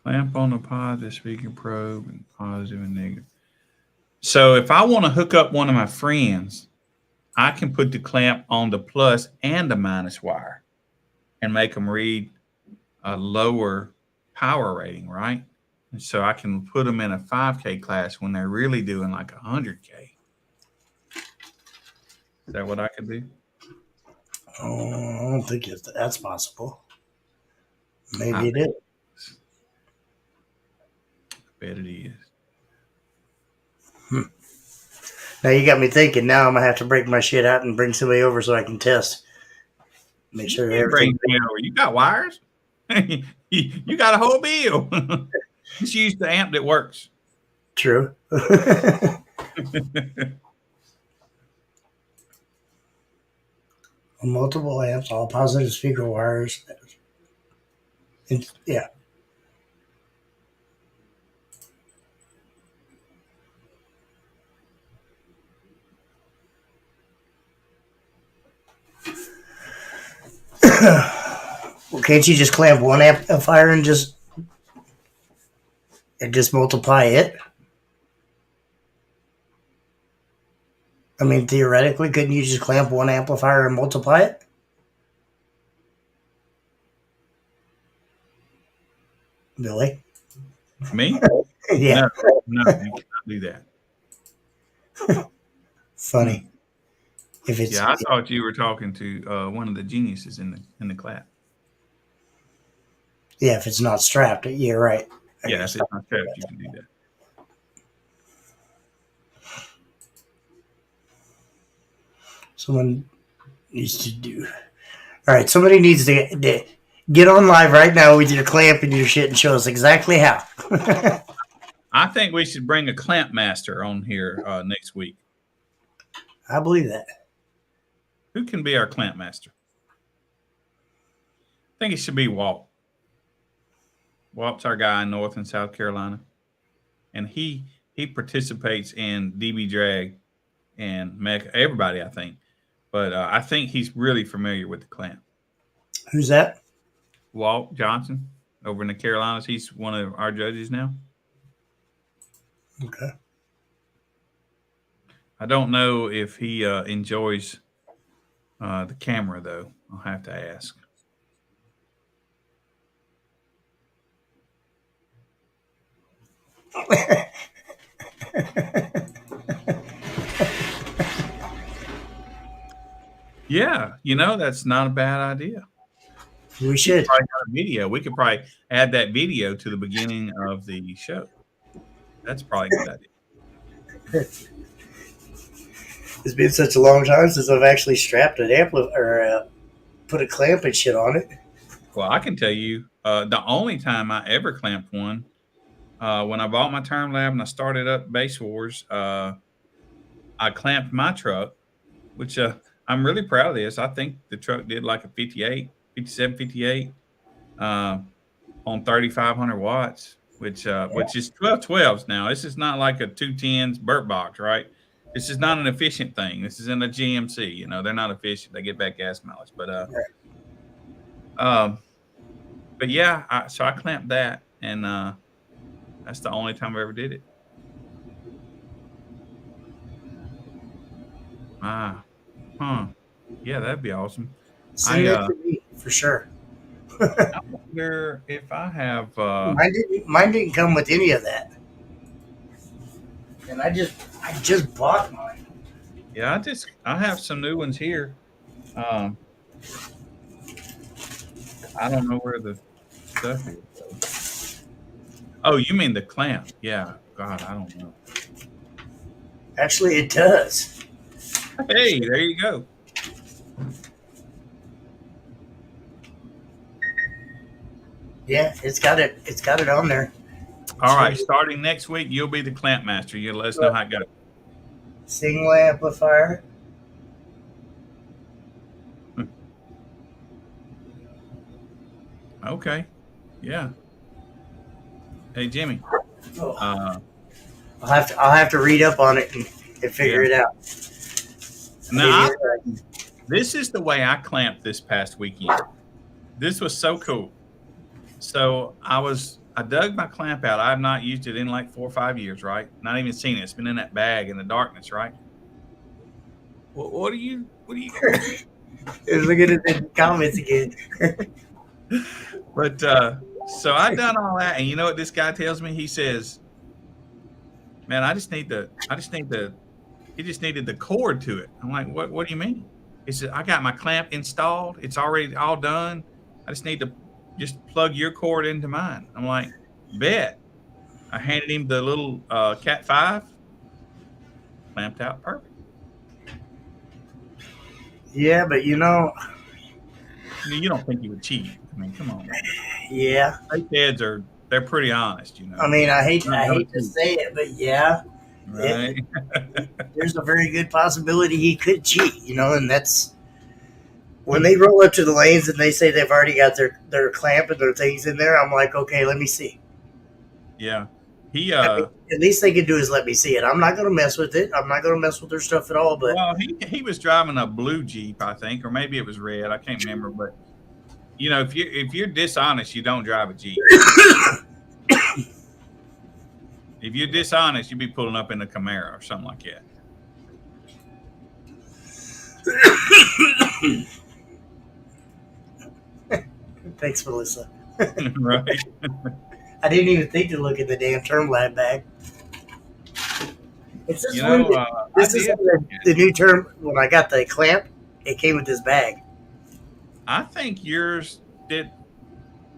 Clamp on the positive speaker probe and positive and negative. So if I want to hook up one of my friends, I can put the clamp on the plus and the minus wire and make them read a lower power rating, right? And so I can put them in a 5K class when they're really doing like 100K. Is that what I could do? Oh, I don't think that's possible. Maybe it is. I bet it is. Now you got me thinking. Now I'm gonna have to break my shit out and bring somebody over so I can test. Make sure everything. You got wires. you got a whole bill. Just use the amp that works. True. Multiple amps, all positive speaker wires. Yeah. Well, can't you just clamp one amplifier and just multiply it? I mean, theoretically, couldn't you just clamp one amplifier and multiply it? Billy? Me? Yeah. No, you cannot do that. Funny. If it's I thought you were talking to one of the geniuses in the class. Yeah, if it's not strapped, you're right. If it's not strapped, you can do that. Someone needs to do. All right, somebody needs to get on live right now with your clamp and your shit and show us exactly how. I think we should bring a clamp master on here next week. I believe that. Who can be our clamp master? I think it should be Walt. Walt's our guy in North and South Carolina, and he participates in DB Drag and Mecca. Everybody, I think, but I think he's really familiar with the clamp. Who's that? Walt Johnson over in the Carolinas. He's one of our judges now. Okay. I don't know if he enjoys the camera, though. I'll have to ask. Yeah, that's not a bad idea. We should. Probably got a video. We could probably add that video to the beginning of the show. That's probably a good idea. It's been such a long time since I've actually strapped an amplifier or put a clamp and shit on it. Well, I can tell you, the only time I ever clamped one, when I bought my term lab and I started up Base Wars, I clamped my truck, which I'm really proud of this. I think the truck did like a 58, 57, 58 on 3,500 watts, which is 1212s now. This is not like a 210s Burt box, right? This is not an efficient thing. This is in a GMC. You know, they're not efficient. They get back gas mileage, um, but yeah, so I clamped that, and that's the only time I ever did it. Ah, huh. Yeah, that'd be awesome. Send it to me for sure. I wonder if I have. Mine didn't come with any of that, and I just bought mine. Yeah, I have some new ones here. Um, I don't know where the stuff is. Oh, you mean the clamp? Yeah. God, I don't know. Actually, it does. Hey, there you go. Yeah, it's got it. It's got it on there. All right, starting next week, you'll be the clamp master. You'll let us know how it goes. Single amplifier. Okay. Yeah. Hey, Jimmy. I'll have to read up on it and figure it out. Now, this is the way I clamped this past weekend. This was so cool. So I dug my clamp out. I have not used it in like 4 or 5 years, right? Not even seen it. It's been in that bag in the darkness, right? What are you? Looking at the comments again. But so I done all that, and you know what this guy tells me? He says, "Man, he just needed the cord to it." I'm like, "What do you mean?" He said, "I got my clamp installed. It's already all done. I just need to just plug your cord into mine." I'm like, "Bet." I handed him the little Cat 5, clamped out perfect. Yeah, but you know, You don't think he would cheat? I mean, come on, man. Yeah. Fake heads they're pretty honest, you know. I mean, I hate to say it, but yeah, right. There's a very good possibility he could cheat, you know, and that's when they roll up to the lanes and they say they've already got their clamp and their things in there. I'm like, okay, let me see. Yeah, at least they can do is let me see it. I'm not going to mess with it. I'm not going to mess with their stuff at all. But well, he was driving a blue Jeep, I think, or maybe it was red. I can't remember, but. You know, if you're dishonest, you don't drive a Jeep. If you're dishonest, you'd be pulling up in a Camaro or something like that. Thanks, Melissa. Right. I didn't even think to look at the damn term lab bag. It's just this is the new term. When I got the clamp, it came with this bag. I think yours did.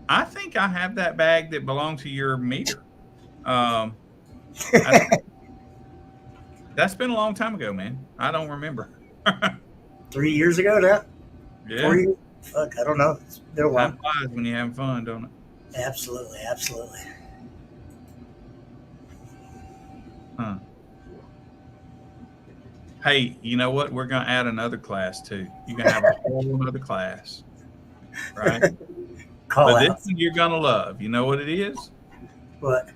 I think I have that bag that belonged to your meter. That's been a long time ago, man. I don't remember. 3 years ago now? Yeah. 4 years? Fuck, I don't know. It's been a while. That flies when you're having fun, don't it? Absolutely, absolutely. Huh. Hey, you know what? We're going to add another class, too. You're going to have a whole other class. Right? But this one you're going to love. You know what it is? What?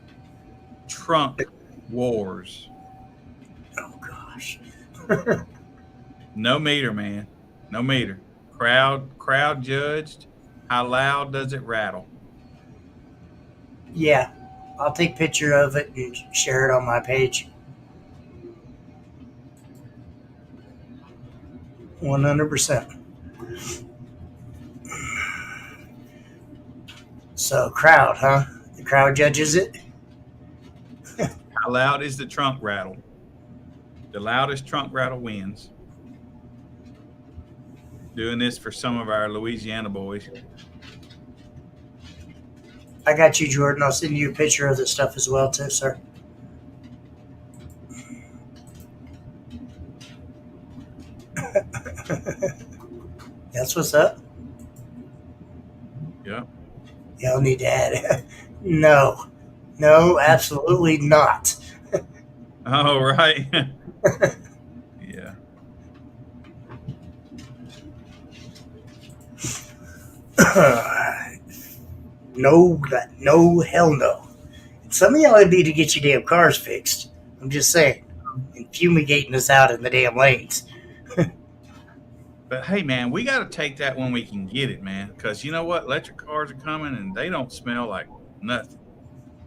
Trunk Wars. Oh, gosh. No meter, man. No meter. Crowd judged. How loud does it rattle? Yeah. I'll take a picture of it and share it on my page. 100%. So, crowd, huh? The crowd judges it? How loud is the trunk rattle? The loudest trunk rattle wins. Doing this for some of our Louisiana boys. I got you, Jordan. I'll send you a picture of this stuff as well, too, sir. That's what's up. Yep. Y'all need to add. No, no, absolutely not. Oh, right. Yeah. No, no, hell no. Some of y'all need to get your damn cars fixed. I'm just saying, and fumigating us out in the damn lanes. But hey, man, we got to take that when we can get it, man. Because you know what? Electric cars are coming and they don't smell like nothing.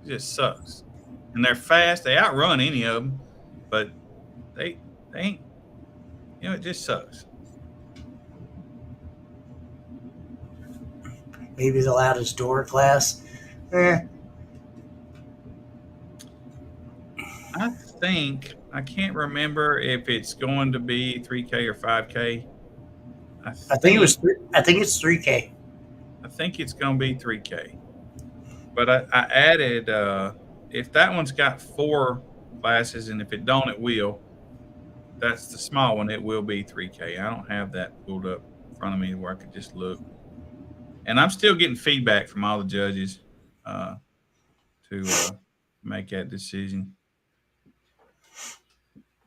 It just sucks. And they're fast. They outrun any of them, but they ain't. It just sucks. Maybe the loudest door class. Eh, I think I can't remember if it's going to be 3K or 5K. I I think it was. think I think it's 3K. I think it's going to be 3K. But I added if that one's got 4 classes, and if it don't, it will. That's the small one. It will be 3K. I don't have that pulled up in front of me where I could just look. And I'm still getting feedback from all the judges uh, to make that decision.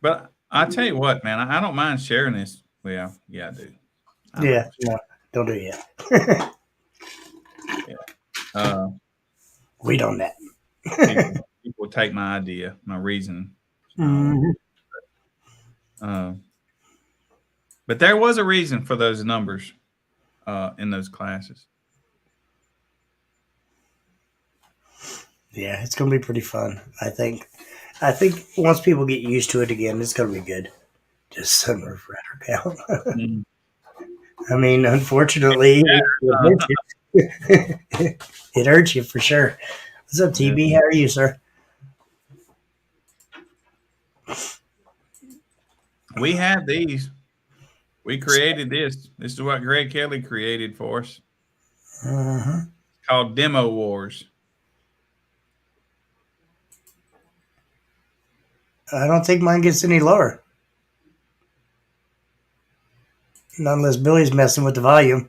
But I tell you what, man, I don't mind sharing this. Well, yeah, I do. Yeah, no, don't do that. Uh, We don't that. people take my idea, my reason. Mhm. But there was a reason for those numbers in those classes. Yeah, it's gonna be pretty fun. I think. I think once people get used to it again, it's gonna be good. Just sunroof rudder count. Mm. I mean, unfortunately, it hurts you. It hurts you for sure. What's up, Yeah. TB? How are you, sir? We had these. We created this. This is what Greg Kelly created for us. Uh-huh. It's called Demo Wars. I don't think mine gets any lower. Not unless Billy's messing with the volume.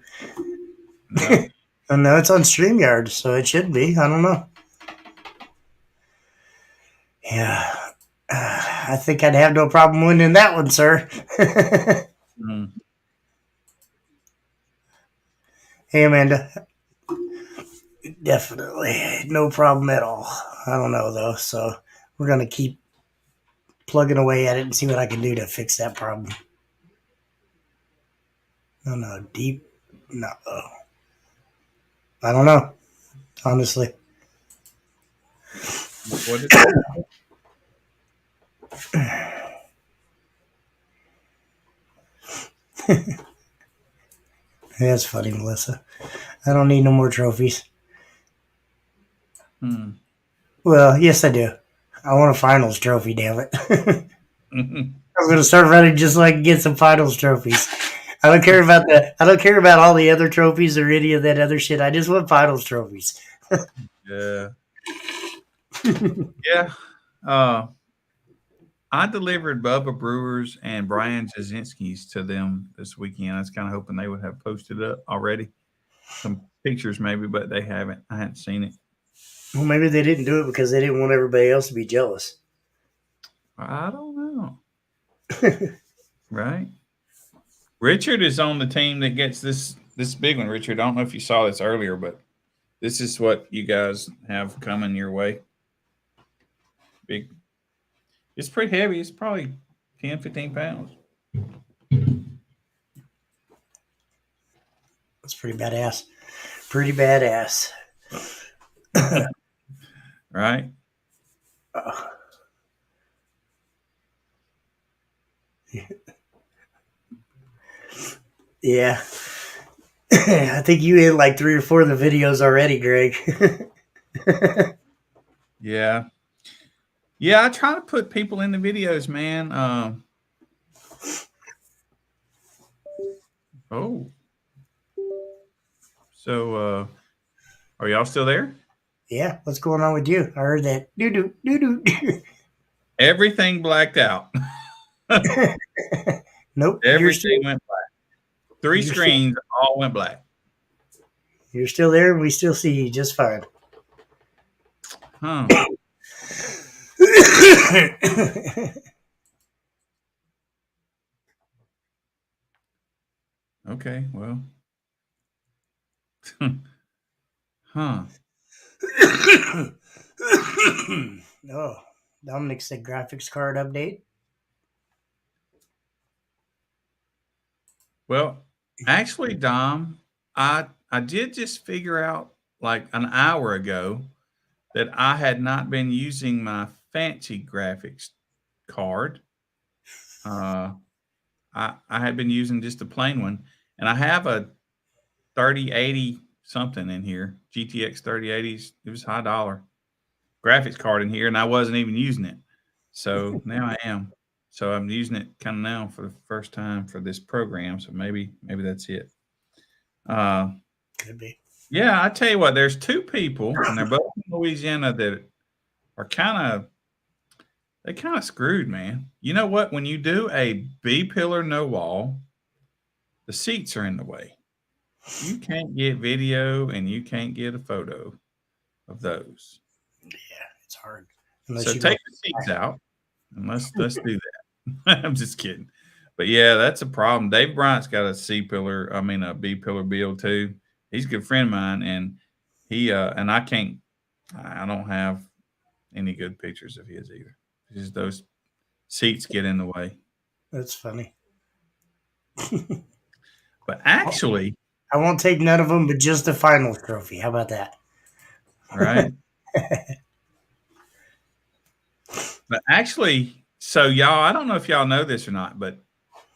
No. I know it's on StreamYard, so it should be. I don't know. Yeah. I think I'd have no problem winning that one, sir. Mm. Hey, Amanda. Definitely. No problem at all. I don't know, though. So we're going to keep plugging away at it and see what I can do to fix that problem. No. Deep. No. I don't know. Honestly. What is it? That's funny, Melissa. I don't need no more trophies. Hmm. Well, yes, I do. I want a finals trophy, damn it. Mhm. I'm gonna start running just so I can get some finals trophies. I don't care about I don't care about all the other trophies or any of that other shit. I just want finals trophies. Yeah. Yeah. I delivered Bubba Brewers and Brian Jasinski's to them this weekend. I was kind of hoping they would have posted up already. Some pictures maybe, but they haven't. I hadn't seen it. Well, maybe they didn't do it because they didn't want everybody else to be jealous. I don't know. Right? Richard is on the team that gets this big one. Richard, I don't know if you saw this earlier, but this is what you guys have coming your way. Big. It's pretty heavy. It's probably 10, 15 pounds. That's pretty badass. Pretty badass. Right? Yeah. I think you hit like 3 or 4 of the videos already, Greg. Yeah. Yeah, I try to put people in the videos, man. Oh. So are y'all still there? Yeah, what's going on with you? I heard that. Doo-doo. Everything blacked out. Nope. Everything went black. 3 you're screens all went black. You're still there, and we still see you just fine. Huh. Okay, well. Huh. Oh, Dominic said graphics card update. Well, actually, Dom, I did just figure out like an hour ago that I had not been using my fancy graphics card. Uh, I had been using just a plain one, and I have a 3080 something in here, GTX 3080s. It was high dollar graphics card in here, and I wasn't even using it. So now I am. So I'm using it kind of now for the first time for this program. So maybe that's it. Could be. Yeah, I tell you what, there's two people, and they're both in Louisiana that are kind of screwed, man. You know what? When you do a B pillar no wall, the seats are in the way. You can't get video and you can't get a photo of those. Yeah, it's hard. So take the seats out and let's do that. I'm just kidding. But yeah, that's a problem. Dave Bryant's got a B pillar build too. He's a good friend of mine, and he and I don't have any good pictures of his either. Just those seats get in the way. That's funny. But actually, I won't take none of them, but just the final trophy. How about that? right? But actually, so y'all, I don't know if y'all know this or not, but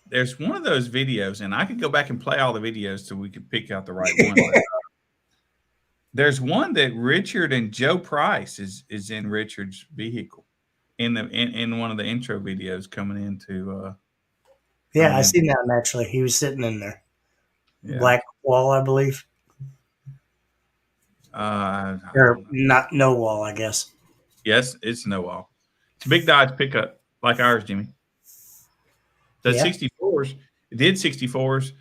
there's one of those videos, and I could go back and play all the videos so we could pick out the right one. But, there's one that Richard and Joe Price is in Richard's vehicle in one of the intro videos coming into. Yeah, I seen that one actually. He was sitting in there. Yeah. Black wall, I believe. Or not no wall, I guess. Yes, it's no wall. It's a big Dodge pickup like ours, Jimmy. The 64s, it did 64s,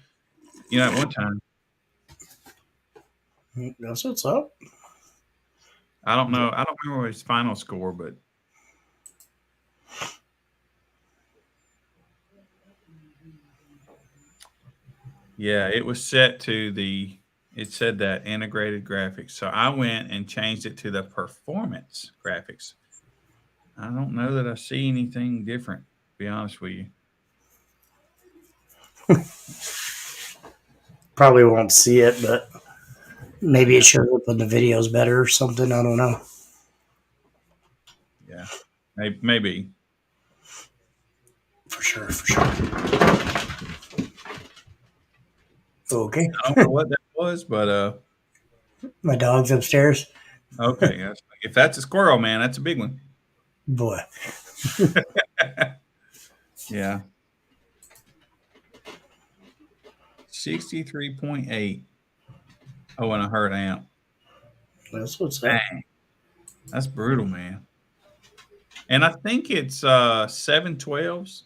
at one time. That's what's up. I don't know. I don't remember his final score, but yeah, it was set to it said that integrated graphics. So I went and changed it to the performance graphics. I don't know that I see anything different, to be honest with you. Probably won't see it, but maybe it shows up in the videos better or something. I don't know. Yeah, maybe. For sure. Okay. I don't know what that was, but my dog's upstairs. Okay, if that's a squirrel, man, that's a big one. Boy. Yeah. 63.8. Oh, and a hurt amp. That's what's up. Dang. That's brutal, man. And I think it's 712s.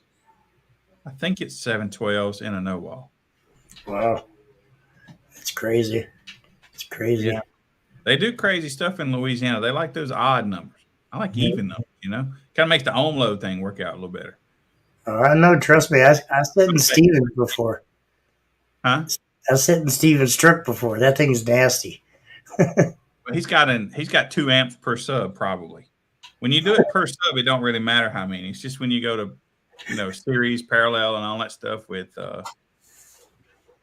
I think it's 712s in a no wall. Wow. It's crazy. It's crazy. Yeah. They do crazy stuff in Louisiana. They like those odd numbers. I like even numbers, Kind of makes the ohm load thing work out a little better. Oh, I know. Trust me. I sat in Stevens before. Huh? I sat in Stevens truck before. That thing's nasty. Well, he's got 2 amps per sub probably. When you do it per sub, it don't really matter how many. It's just when you go to series, parallel, and all that stuff with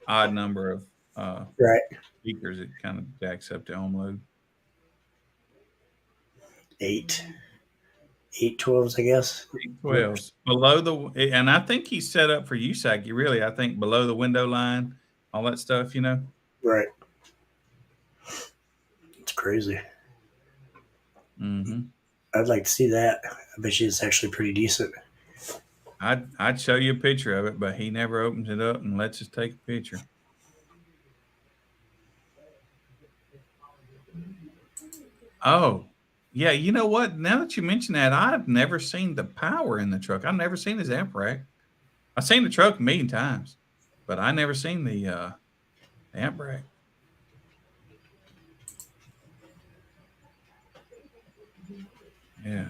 odd number of right speakers, it kind of jacks up the ohm load. 812s, I guess. 812s below and I think he's set up for USAC. I think below the window line, all that stuff, Right. It's crazy. Mm-hmm. I'd like to see that. I bet you it's actually pretty decent. I'd show you a picture of it, but he never opens it up and lets us take a picture. Oh, yeah. You know what? Now that you mention that, I've never seen the power in the truck. I've never seen his amp rack. I've seen the truck a million times, but I never seen the amp rack. Yeah.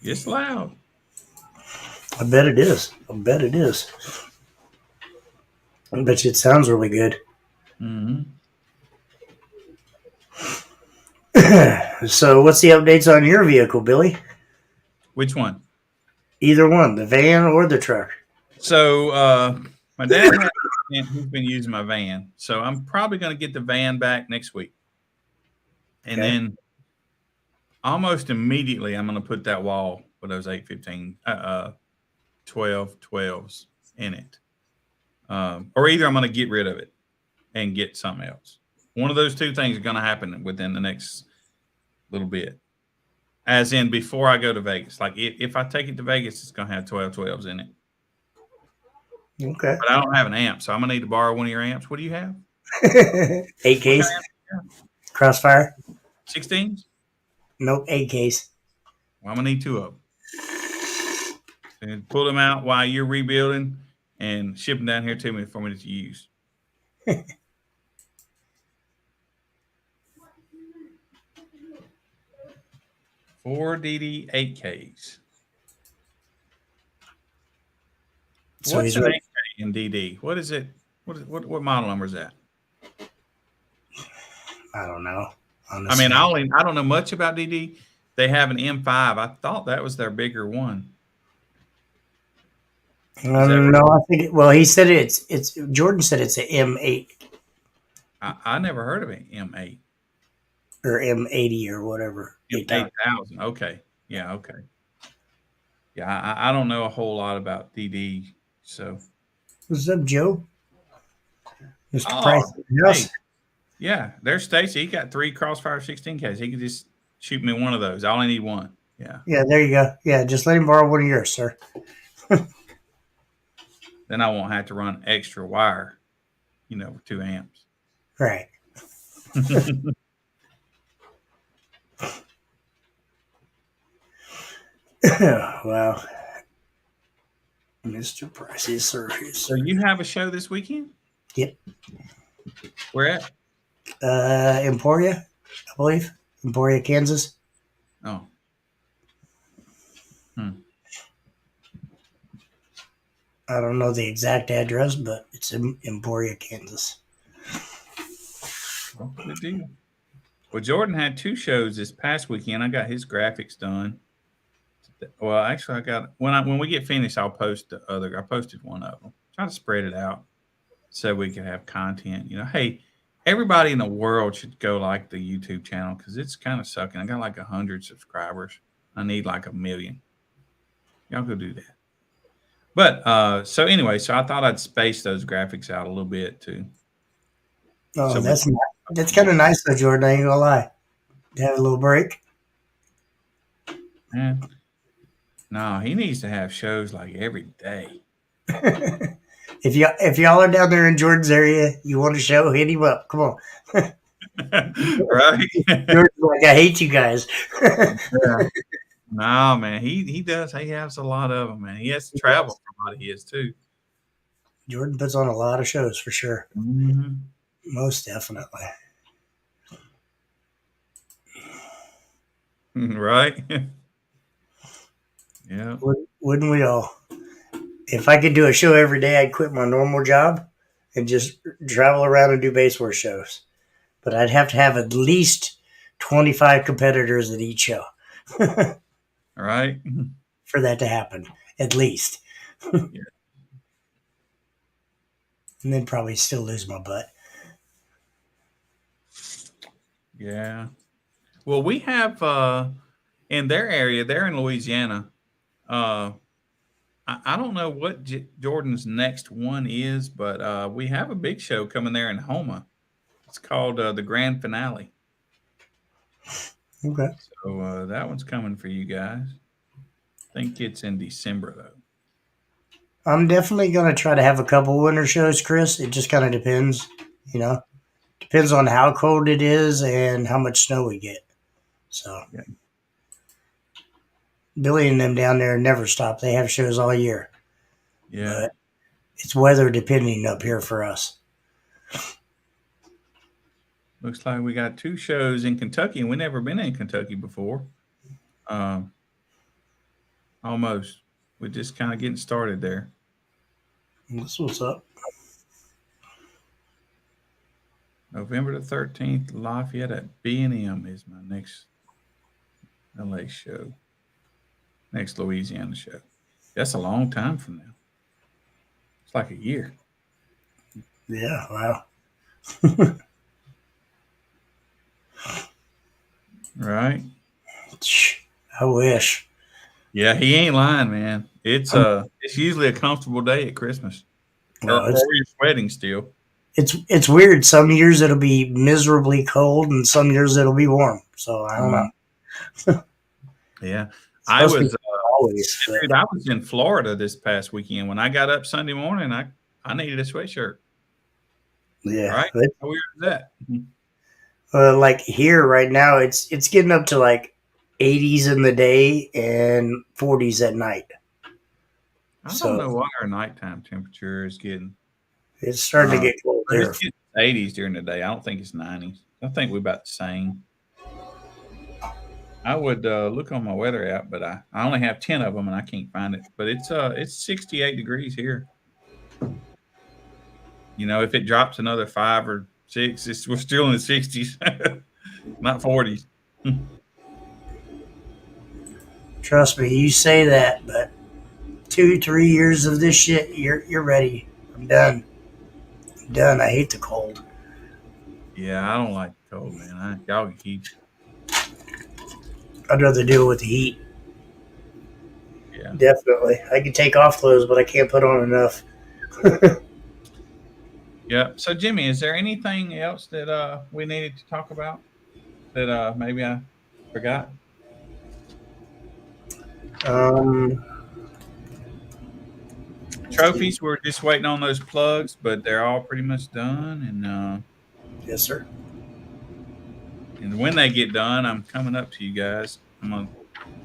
It's loud. I bet it is. I bet it is. I bet you it sounds really good. Mm-hmm. So, what's the updates on your vehicle, Billy? Which one? Either one, the van or the truck. So my dad has, he's been using my van. So I'm probably going to get the van back next week. And Okay. then almost immediately I'm going to put that wall with those 815 1212s in it. Or either I'm going to get rid of it and get something else. One of those two things are going to happen within the next little bit. As in before I go to Vegas. Like if I take it to Vegas, it's going to have 1212s in it. Okay. But I don't have an amp, so I'm going to need to borrow one of your amps. What do you have? 8Ks. Crossfire. 16s? Nope, 8Ks. Well, I'm going to need two of them. And pull them out while you're rebuilding and ship them down here to me for me to use. 4DD 8Ks. So What's he's an right. 8K in DD? What is it? What model number is that? I don't know. I Honestly. mean, I don't know much about DD. They have an M5. I thought that was their bigger one. No, I think. Well, he said it's. Jordan said it's an M8 I never heard of an M8. or M80 or whatever. 8000. Okay. Yeah. Okay. Yeah. I don't know a whole lot about DD. So. What's up, Joe? Mr. Oh, Price. Yes. hey. Yeah. There's Stacy. He got 3 Crossfire 16Ks. He could just shoot me one of those. I only need one. Yeah. Yeah, there you go. Yeah, just let him borrow one of yours, sir. Then I won't have to run extra wire, for 2 amps. Right. Wow. Mr. Price, yes, sir. Yes, So sir. you have a show this weekend? Yep. Where at? Emporia, I believe. Emporia, Kansas. Oh. I don't know the exact address, but it's in Emporia, Kansas. Well, good deal. Well, Jordan had 2 shows this past weekend. I got his graphics done. Well, actually, I got when we get finished, I'll post the other. I posted one of them. Try to spread it out so we can have content. Hey, everybody in the world should go like the YouTube channel because it's kind of sucking. I got like 100 subscribers. I need like 1 million. Y'all go do that. But so anyway, so I thought I'd space those graphics out a little bit too. Oh, So that's kind of nice though, Jordan. I ain't gonna lie. To have a little break. Yeah. No, he needs to have shows like every day. If y'all are down there in Jordan's area, you want a show, hit him up. Come on. Right? Jordan's like, I hate you guys. Yeah. No, man, he does. He has a lot of them, man. He has to travel for a lot of his too. Jordan puts on a lot of shows for sure. Mm-hmm. Most definitely. Right? Yeah. Wouldn't we all? If I could do a show every day, I'd quit my normal job and just travel around and do baseball shows. But I'd have to have at least 25 competitors at each show. Right? For that to happen, at least. Yeah. And then probably still lose my butt. Yeah. Well, we have in their area, they're in Louisiana. I don't know what Jordan's next one is, but we have a big show coming there in Houma. It's called the Grand Finale. Okay. So that one's coming for you guys. I think it's in December, though. I'm definitely going to try to have a couple winter shows, Chris. It just kind of depends, Depends on how cold it is and how much snow we get. So, yeah. Billy and them down there never stop. They have shows all year. Yeah. But it's weather depending up here for us. Looks like we got 2 shows in Kentucky, and we've never been in Kentucky before. Almost. We're just kind of getting started there. That's what's up. November the 13th, Lafayette at B&M is my next LA show. Next Louisiana show. That's a long time from now. It's like a year. Yeah, wow. Right? I wish. Yeah, he ain't lying, man. It's usually a comfortable day at Christmas. No, Or you're sweating still. it's weird. Some years it'll be miserably cold, and some years it'll be warm. So I don't know. Yeah. I was always. Dude, I was in Florida this past weekend. When I got up Sunday morning, I needed a sweatshirt. Yeah. Right? How weird is that? Like here right now, it's getting up to like 80s in the day and 40s at night. I don't know what our nighttime temperature is getting. It's starting to get cold there. It's getting 80s during the day. I don't think it's 90s. I think we're about the same. I would look on my weather app, but I only have 10 of them and I can't find it. But it's 68 degrees here. You know, if it drops another 5 or 6, we're still in the 60s, not 40s. Trust me, you say that, but 2-3 years of this shit, you're ready. I'm done. I hate the cold. Yeah, I don't like the cold, man. Y'all can keep. I'd rather deal with the heat. Yeah, definitely. I can take off clothes, but I can't put on enough. Yeah. So, Jimmy, is there anything else that we needed to talk about that maybe I forgot? Trophies, we're just waiting on those plugs, but they're all pretty much done. And yes, sir. And when they get done, I'm coming up to you guys. I'm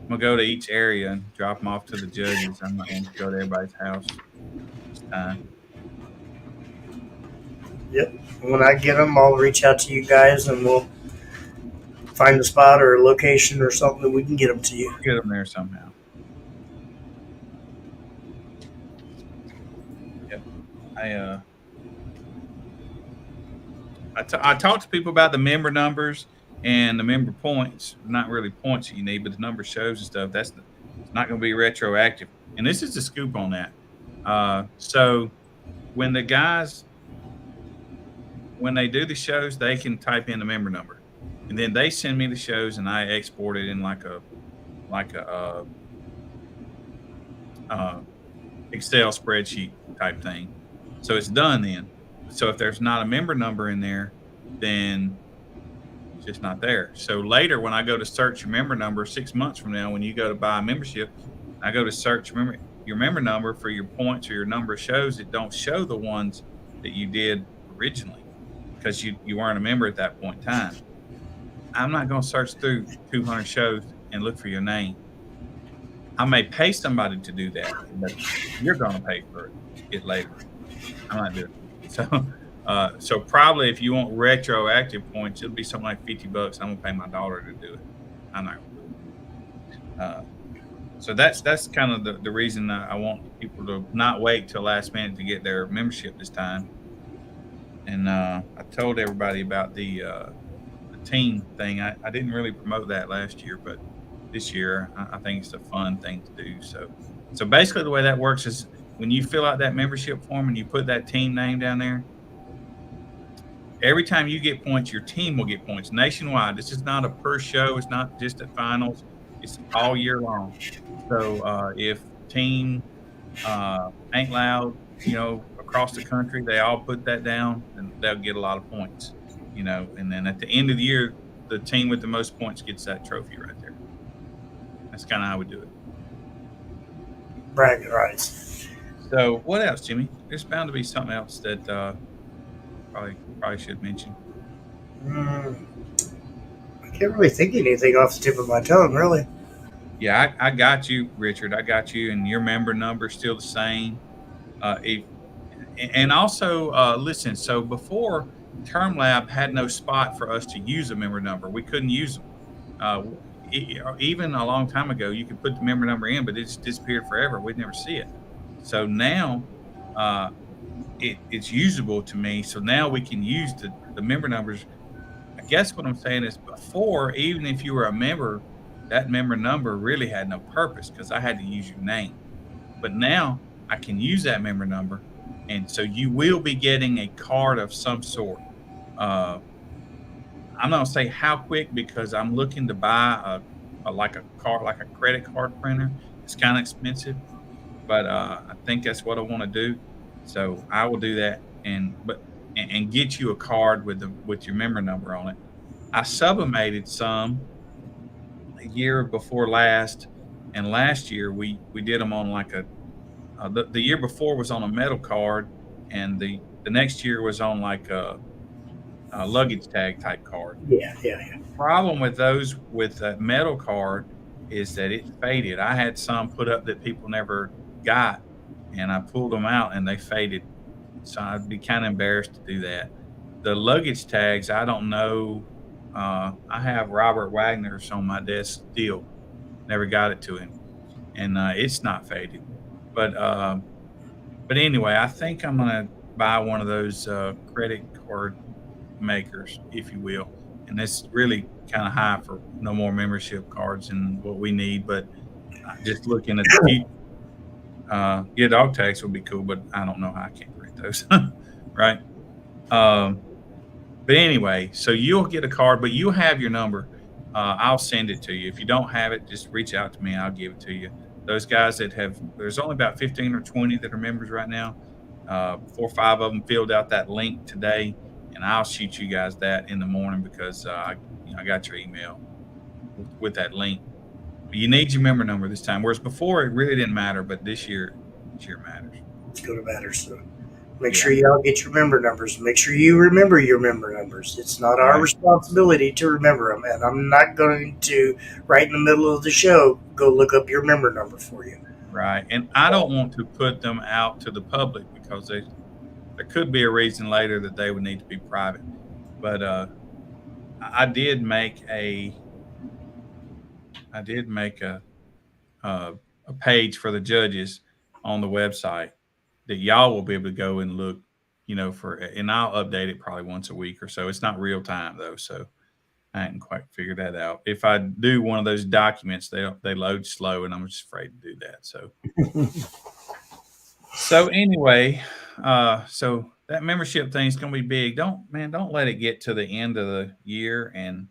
gonna go to each area and drop them off to the judges. I'm not gonna go to everybody's house this time. Yep. When I get them, I'll reach out to you guys, and we'll find a spot or a location or something that we can get them to you. Get them there somehow. Yep. I talk to people about the member numbers and the member points. Not really points that you need, but the number shows and stuff. It's not going to be retroactive. And this is the scoop on that. So when the guys, when they do the shows, they can type in the member number, and then they send me the shows, and I export it in like a Excel spreadsheet type thing. So it's done then. So if there's not a member number in there, then it's just not there. So later, when I go to search your member number 6 months from now, when you go to buy a membership, I go to search your member number for your points or your number of shows. It don't show the ones that you did originally because you weren't a member at that point in time. I'm not going to search through 200 shows and look for your name. I may pay somebody to do that, but you're going to pay for it later. I'm not doing it. So probably if you want retroactive points, it'll be something like $50. I'm gonna pay my daughter to do it. I'm not gonna do it. So that's kind of the reason I want people to not wait till last minute to get their membership this time. And I told everybody about the team thing. I didn't really promote that last year, but this year I think it's a fun thing to do. So basically the way that works is when you fill out that membership form and you put that team name down there, every time you get points, your team will get points nationwide. This is not a per show. It's not just at finals. It's all year long. So if team ain't loud, across the country, they all put that down, and they'll get a lot of points, And then at the end of the year, the team with the most points gets that trophy right there. That's kind of how we do it. Bragging rights. So what else, Jimmy? There's bound to be something else that probably should mention. I can't really think of anything off the tip of my tongue, really. Yeah, I got you, Richard. I got you, and your member number is still the same. And also, listen. So before, Term Lab had no spot for us to use a member number. We couldn't use them. even a long time ago, you could put the member number in, but it just disappeared forever. We'd never see it. So now uh, it's usable to me. So now we can use the member numbers. I guess what I'm saying is before, even if you were a member, that member number really had no purpose because I had to use your name. But now I can use that member number. And so you will be getting a card of some sort. Uh, I'm not gonna say how quick because I'm looking to buy like a card, like a credit card printer. It's kind of expensive, but I think that's what I want to do. So I will do that and get you a card with your member number on it. I sublimated some a year before last, and last year we did them on like the year before was on a metal card, and the next year was on like a luggage tag type card. Yeah. Problem with those with that metal card is that it faded. I had some put up that people never got, and I pulled them out and they faded. So I'd be kind of embarrassed to do that. The luggage tags, I don't know. I have Robert Wagner's on my desk still. Never got it to him, and it's not faded. But but anyway, I think I'm gonna buy one of those credit card makers, if you will. And it's really kind of high for no more membership cards than what we need. But just looking at the future, yeah, dog tags would be cool, but I don't know how I can't print those, right? Um, but anyway, so you'll get a card, but you'll have your number. I'll send it to you. If you don't have it, just reach out to me. I'll give it to you. Those guys that have, there's only about 15 or 20 that are members right now. 4 or 5 of them filled out that link today, and I'll shoot you guys that in the morning because I got your email with that link. But you need your member number this time, whereas before it really didn't matter, but this year it matters. It's going to matter. So make sure y'all get your member numbers. Make sure you remember your member numbers. It's not our responsibility to remember them, and I'm not going to, right in the middle of the show, go look up your member number for you. Right, and I don't want to put them out to the public because there could be a reason later that they would need to be private. But I did make a a page for the judges on the website that y'all will be able to go and look, and I'll update it probably once a week or so. It's not real time though, so I hadn't quite figured that out. If I do one of those documents, they load slow, and I'm just afraid to do that. So anyway, so that membership thing is going to be big. Don't let it get to the end of the year and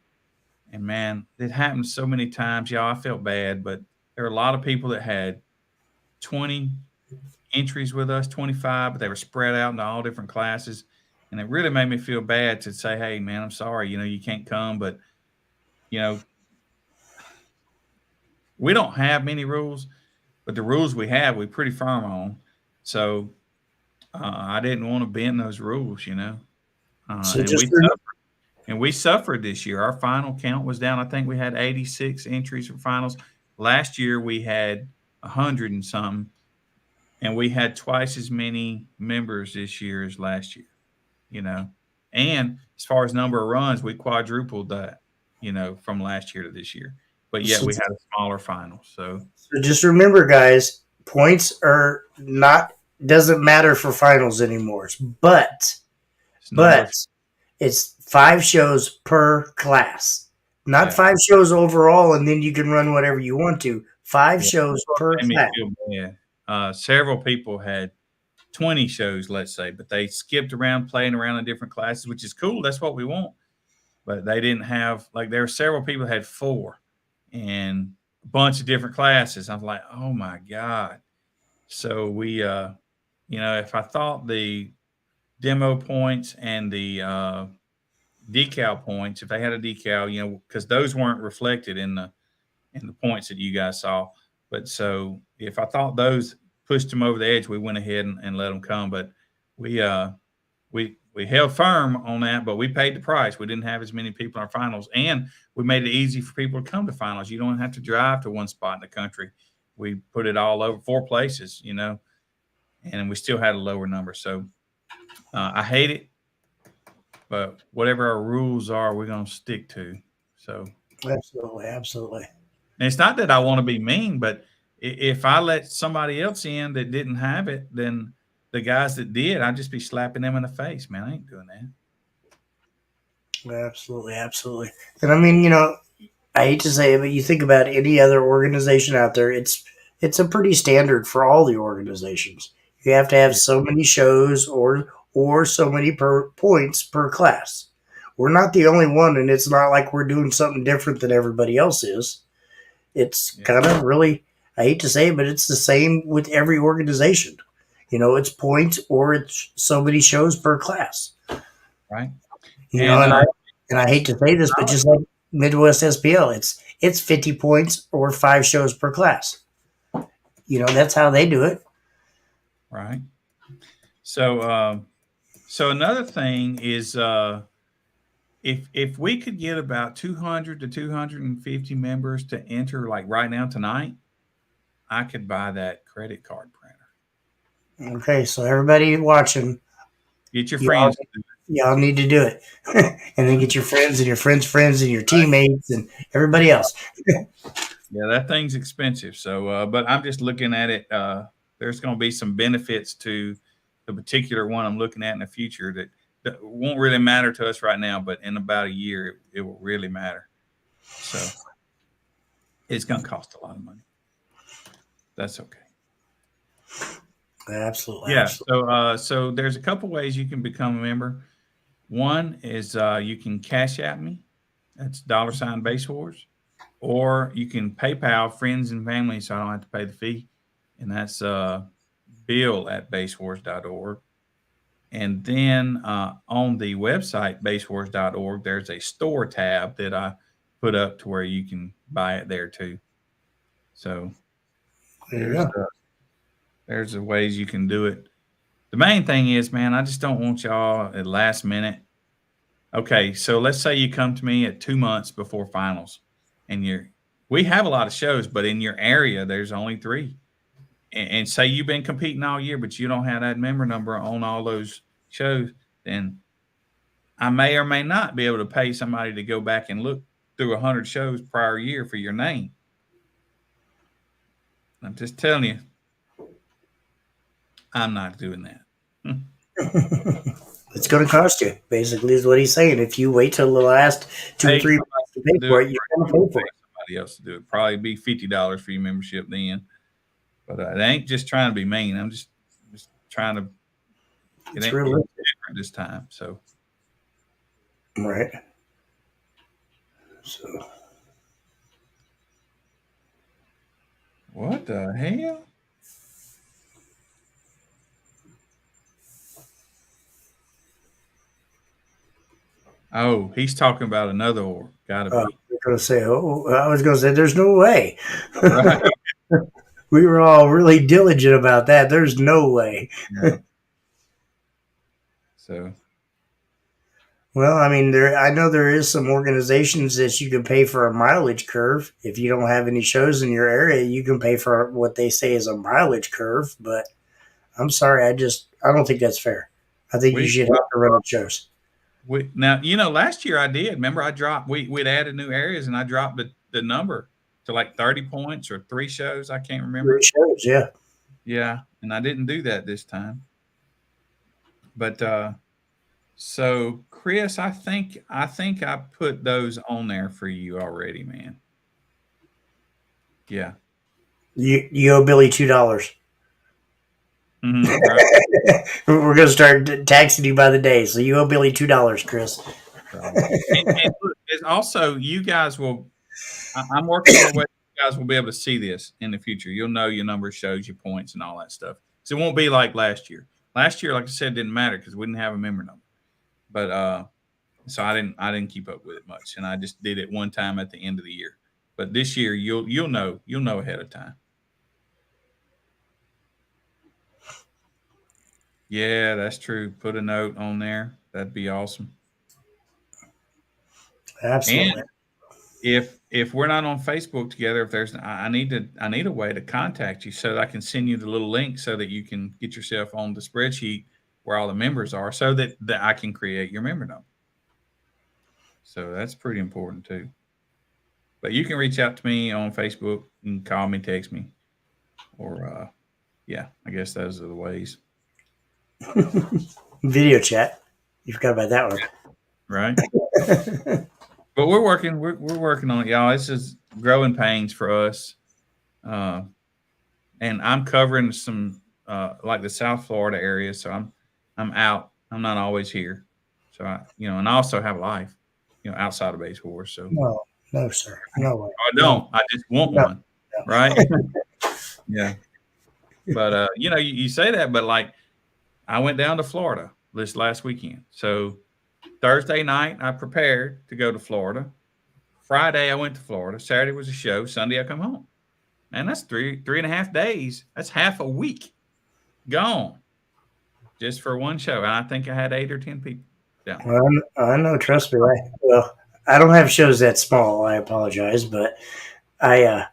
man, it happened so many times. Y'all, I felt bad, but there are a lot of people that had 20 entries with us, 25, but they were spread out into all different classes. And it really made me feel bad to say, hey, man, I'm sorry, you can't come. But, we don't have many rules, but the rules we have, we're pretty firm on. So I didn't want to bend those rules, So and we suffered this year. Our final count was down. I think we had 86 entries for finals. Last year we had 100 and something, and we had twice as many members this year as last year. And as far as number of runs, we quadrupled that, from last year to this year. But yet we had a smaller final. So just remember, guys, points doesn't matter for finals anymore. But it's 5 shows per class, not 5 shows overall, and then you can run whatever you want to. 5 shows per class. Several people had 20 shows, let's say, but they skipped around playing around in different classes, which is cool. That's what we want. But they didn't have, there were several people had 4 and a bunch of different classes. I was like, oh my God. So we, if I thought the demo points and the decal points, if they had a decal, because those weren't reflected in the points that you guys saw. But so if I thought those pushed them over the edge, we went ahead and let them come. But we held firm on that, but we paid the price. We didn't have as many people in our finals, and we made it easy for people to come to finals. You don't have to drive to one spot in the country. We put it all over 4 places, and we still had a lower number. So I hate it, but whatever our rules are, we're going to stick to. So Absolutely, absolutely. And it's not that I want to be mean, but if I let somebody else in that didn't have it, then the guys that did, I'd just be slapping them in the face. Man, I ain't doing that. Absolutely, absolutely. And I mean, you know, I hate to say it, but you think about any other organization out there, it's a pretty standard for all the organizations. You have to have Yeah. so many shows or so many per points per class. We're not the only one, and it's not like we're doing something different than everybody else is. It's Yeah. kind of really, I hate to say it, but it's the same with every organization. You know, it's points or it's so many shows per class. Right. You know, And and I hate to say this, but just like Midwest SPL, it's 50 points or 5 shows per class. You know, that's how they do it. right. So so another thing is if we could get about 200 to 250 members to enter like right now tonight, I could buy that credit card printer. Okay, so everybody watching, Get your y'all, friends to do y'all need to do it, and then get your friends and your friends' friends and your teammates and everybody else. Yeah, that thing's expensive. So, but I'm just looking at it. There's going to be some benefits to the particular one I'm looking at in the future that won't really matter to us right now, but in about a year, it will really matter. So it's going to cost a lot of money. That's okay. Absolutely, Yeah. absolutely. So there's a couple ways you can become a member. One is you can cash at me. That's $ Base Wars. Or you can PayPal friends and family so I don't have to pay the fee. And that's bill@basewars.org. And then on the website, basewars.org, there's a store tab that I put up to where you can buy it there too. So There you there's go. there's the ways you can do it. The main thing is, man, I just don't want y'all at last minute. Okay, so let's say you come to me at 2 months before finals, and we have a lot of shows, but in your area there's only 3. And say you've been competing all year, but you don't have that member number on all those shows, then I may or may not be able to pay somebody to go back and look through 100 shows prior year for your name. I'm just telling you, I'm not doing that. It's going to cost you, basically, is what he's saying. If you wait till the last two or Pay 3 months to pay somebody to do for it, it, you're or going to you pay pay for it. somebody else to do it. Probably be $50 for your membership then. But it ain't just trying to be mean. I'm just trying to. It's It's realistic, different this time. So right? So, what the hell? Oh, he's talking about another org. Gotta be. I'm going to say, oh, I was going to say, there's no way. Right. We were all really diligent about that. There's no way. Yeah. So Well, I mean, I know there is some organizations that you can pay for a mileage curve. If you don't have any shows in your area, you can pay for what they say is a mileage curve. But I'm sorry, I don't think that's fair. I think you we should have to run the shows. now last year I did. Remember I dropped we'd added new areas and I dropped the number to like 30 points or 3 shows. I can't remember. Shows, yeah. Yeah. And I didn't do that this time. But so Chris, I put those on there for you already, man. Yeah. You owe Billy $2. Right. We're going to start taxing you by the day, so you owe Billy $2, Chris. And look, it's also you guys will. I'm working on a way you guys will be able to see this in the future. You'll know your number shows, your points, and all that stuff. So it won't be like last year. Last year, like I said, didn't matter because we didn't have a member number. But so I didn't keep up with it much, and I just did it one time at the end of the year. But this year, you'll know ahead of time. Yeah, that's true. Put a note on there. That'd be awesome. Absolutely. And if we're not on Facebook together, if there's I need a way to contact you so that I can send you the little link so that you can get yourself on the spreadsheet where all the members are so that I can create your member number. So that's pretty important too. But you can reach out to me on Facebook. You can call me, text me, or yeah, I guess those are the ways. Video chat. You forgot about that one. Right. But we're working. We're working on it, y'all. This is growing pains for us, and I'm covering some like the South Florida area, so I'm out. I'm not always here, so and I also have a life, outside of Base Wars. So No, sir. No way. I don't. I just want No. one, right? Yeah. But you say that, but like I went down to Florida this last weekend, so. Thursday night, I prepared to go to Florida. Friday, I went to Florida. Saturday was a show. Sunday, I come home. Man, that's 3.5 days. That's half a week gone just for one show. And I think I had 8 or 10 people down there. Well, I know. Trust me. I don't have shows that small. I apologize, but I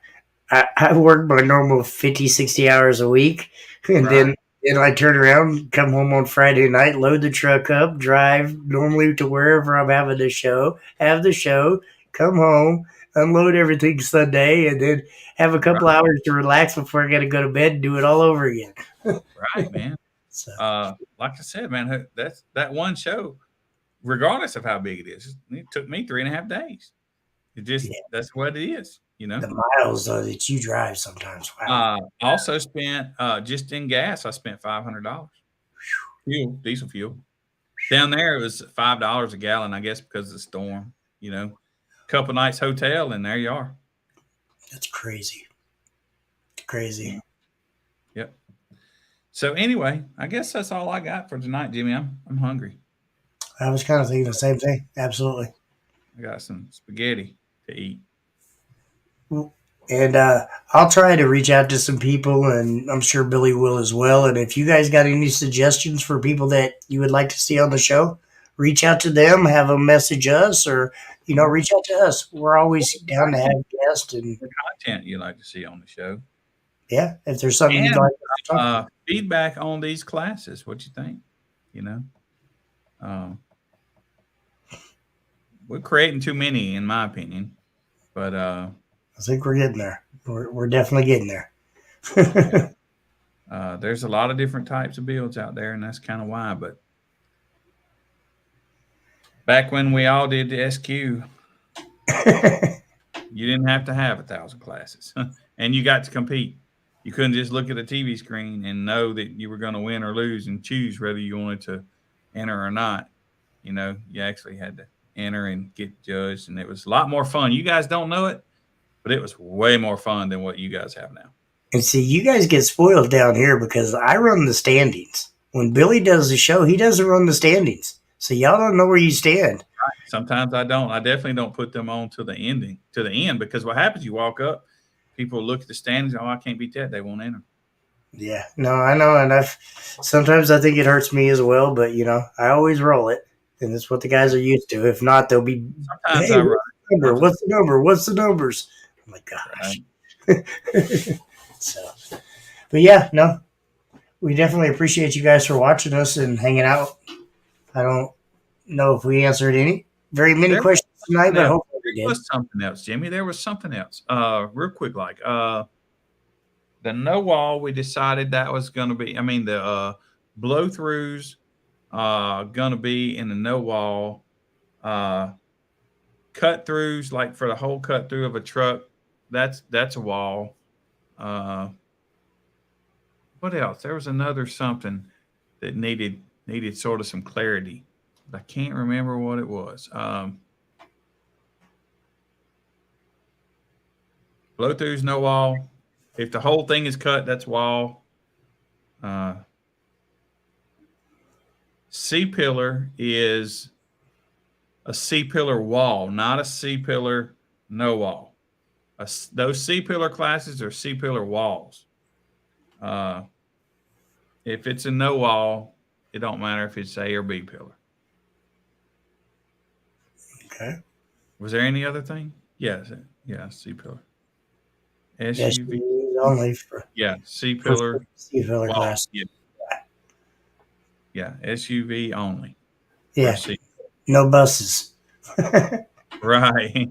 work my normal 50, 60 hours a week, and Right. then I turn around, come home on Friday night, load the truck up, drive normally to wherever I'm having the show, have the show, come home, unload everything Sunday, and then have a couple hours to relax before I got to go to bed and do it all over again. Right, man. So, Like I said, man, that's that one show, regardless of how big it is, it took me 3.5 days. It just that's what it is, the miles that you drive sometimes. Wow. Also spent just in gas, I spent $500. Diesel fuel. Down there it was $5 a gallon, I guess, because of the storm. Couple nights hotel, and there you are. That's crazy. Crazy. Yep. So anyway, I guess that's all I got for tonight, Jimmy. I'm hungry. I was kind of thinking the same thing. Absolutely. I got some spaghetti to eat. And I'll try to reach out to some people, and I'm sure Billy will as well. And if you guys got any suggestions for people that you would like to see on the show, reach out to them, have them message us, or reach out to us. We're always down to have guests and the content you like to see on the show. Yeah, if there's something you'd like to talk feedback on these classes, what you think? We're creating too many, in my opinion, but I think we're getting there. We're definitely getting there. There's a lot of different types of builds out there, and that's kind of why. But back when we all did the SQ, you didn't have to have 1,000 classes, and you got to compete. You couldn't just look at a TV screen and know that you were going to win or lose and choose whether you wanted to enter or not. You actually had to enter and get judged, and it was a lot more fun. You guys don't know it, but it was way more fun than what you guys have now. And see, you guys get spoiled down here because I run the standings. When Billy does the show, he doesn't run the standings. So y'all don't know where you stand. Right. Sometimes I don't. I definitely don't put them on to the end, because what happens, you walk up, people look at the standings, I can't beat that. They won't enter. Yeah, no, I know. And sometimes I think it hurts me as well, but I always roll it. And that's what the guys are used to. If not, they'll be, sometimes hey, what's the number? What's the numbers? I'm like, gosh. Right. But yeah, no, we definitely appreciate you guys for watching us and hanging out. I don't know if we answered very many questions tonight, but hopefully we did. There was something else, Jimmy. There was something else. Real quick, the no wall, we decided that was going to be, the blow throughs going to be in the no wall. Cut throughs, like for the whole cut through of a truck, that's a wall. What else? There was another something that needed sort of some clarity. I can't remember what it was. Blow throughs, no wall. If the whole thing is cut, that's wall. C-pillar is a C-pillar wall, not a C-pillar no wall. Those C-pillar classes are C-pillar walls. If it's a no wall, it don't matter if it's A or B pillar. Okay. Was there any other thing? Yeah, C-pillar. SUV only C-pillar. C-pillar class. Yeah, SUV only. Yeah. No buses. Right.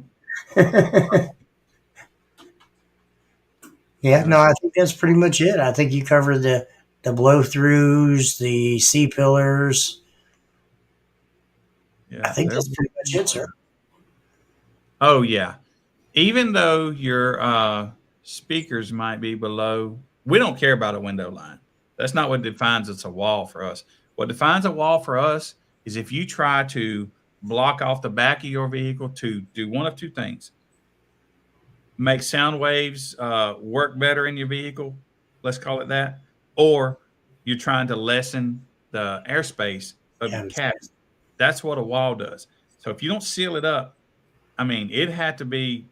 Yeah, no, I think that's pretty much it. I think you covered the blow throughs, the C pillars. Yeah, I think that's pretty much it, sir. Oh yeah. Even though your speakers might be below, we don't care about a window line. That's not what defines it's a wall for us. What defines a wall for us is if you try to block off the back of your vehicle to do one of two things: make sound waves work better in your vehicle, let's call it that, or you're trying to lessen the airspace of your Yeah, cabin. That's what a wall does. So if you don't seal it up, I mean, it had to be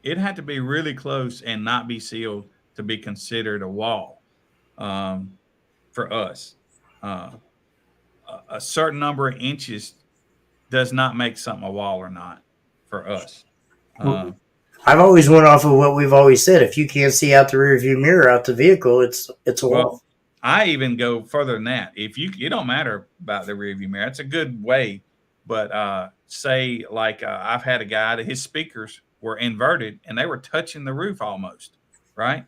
really close and not be sealed to be considered a wall um, for us. Uh, a certain number of inches does not make something a wall or not for us. well, Uh, I've always went off of what we've always said. If you can't see out the rear view mirror out the vehicle, it's a well, wall. I even go further than that. If you, it don't matter about the rear view mirror. It's a good way, but say like I've had a guy that his speakers were inverted and they were touching the roof almost, right?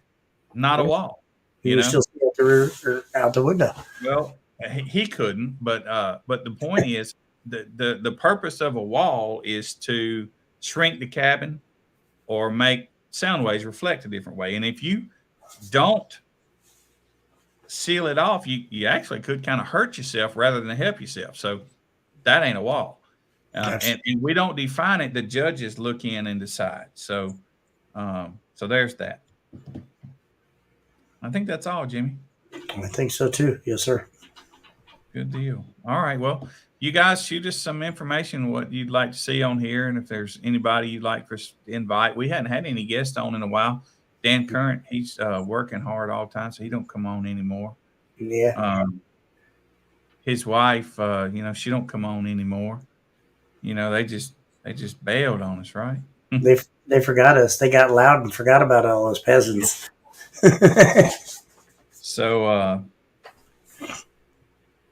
Not a Yeah. wall, You can still see out the rear or out the window. Well, he couldn't, but the point is the purpose of a wall is to shrink the cabin or make sound waves reflect a different way. And if you don't seal it off, you actually could kind of hurt yourself rather than help yourself. So that ain't a wall. And we don't define it. The judges look in and decide. So so there's that. I think that's all, Jimmy. I think so too. Yes, sir. Good deal. All right. Well, you guys shoot us some information what you'd like to see on here, and if there's anybody you'd like for us to invite. We hadn't had any guests on in a while. Dan Current, he's working hard all the time, so he don't come on anymore. Yeah. His wife, she don't come on anymore. They just bailed on us, right? They forgot us. They got loud and forgot about all those peasants. So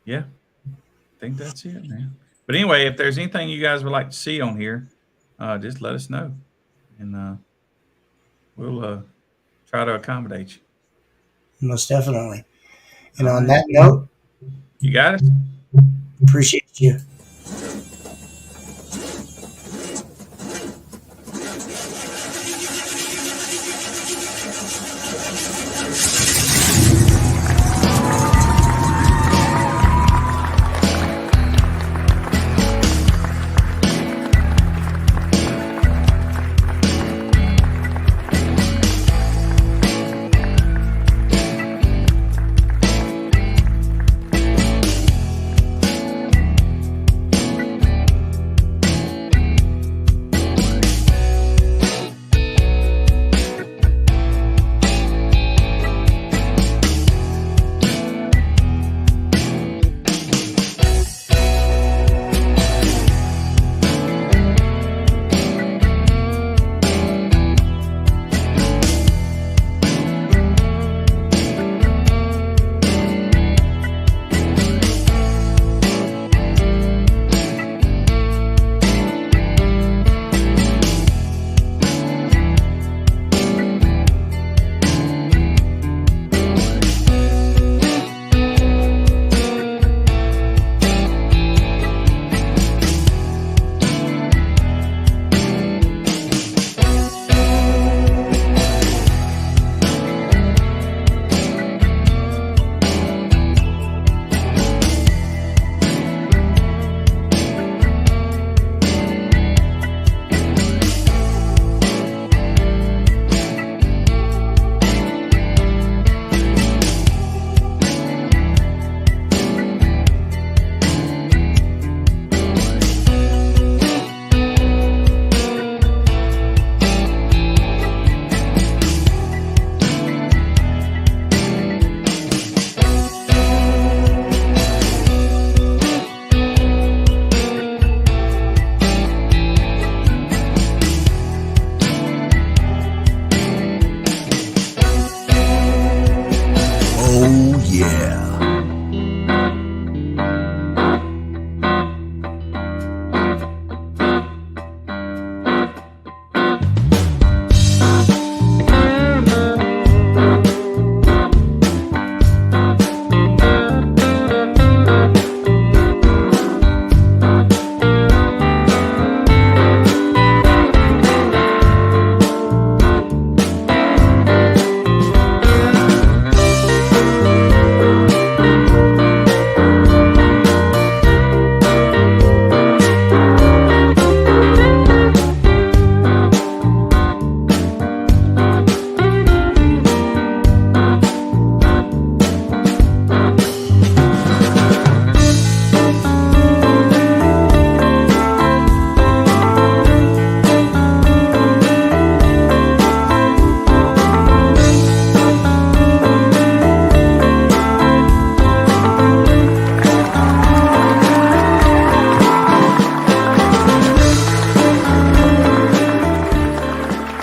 yeah, I think that's it, man. But anyway, if there's anything you guys would like to see on here, just let us know, and we'll try to accommodate you. Most definitely. And on that note, You got it? appreciate you.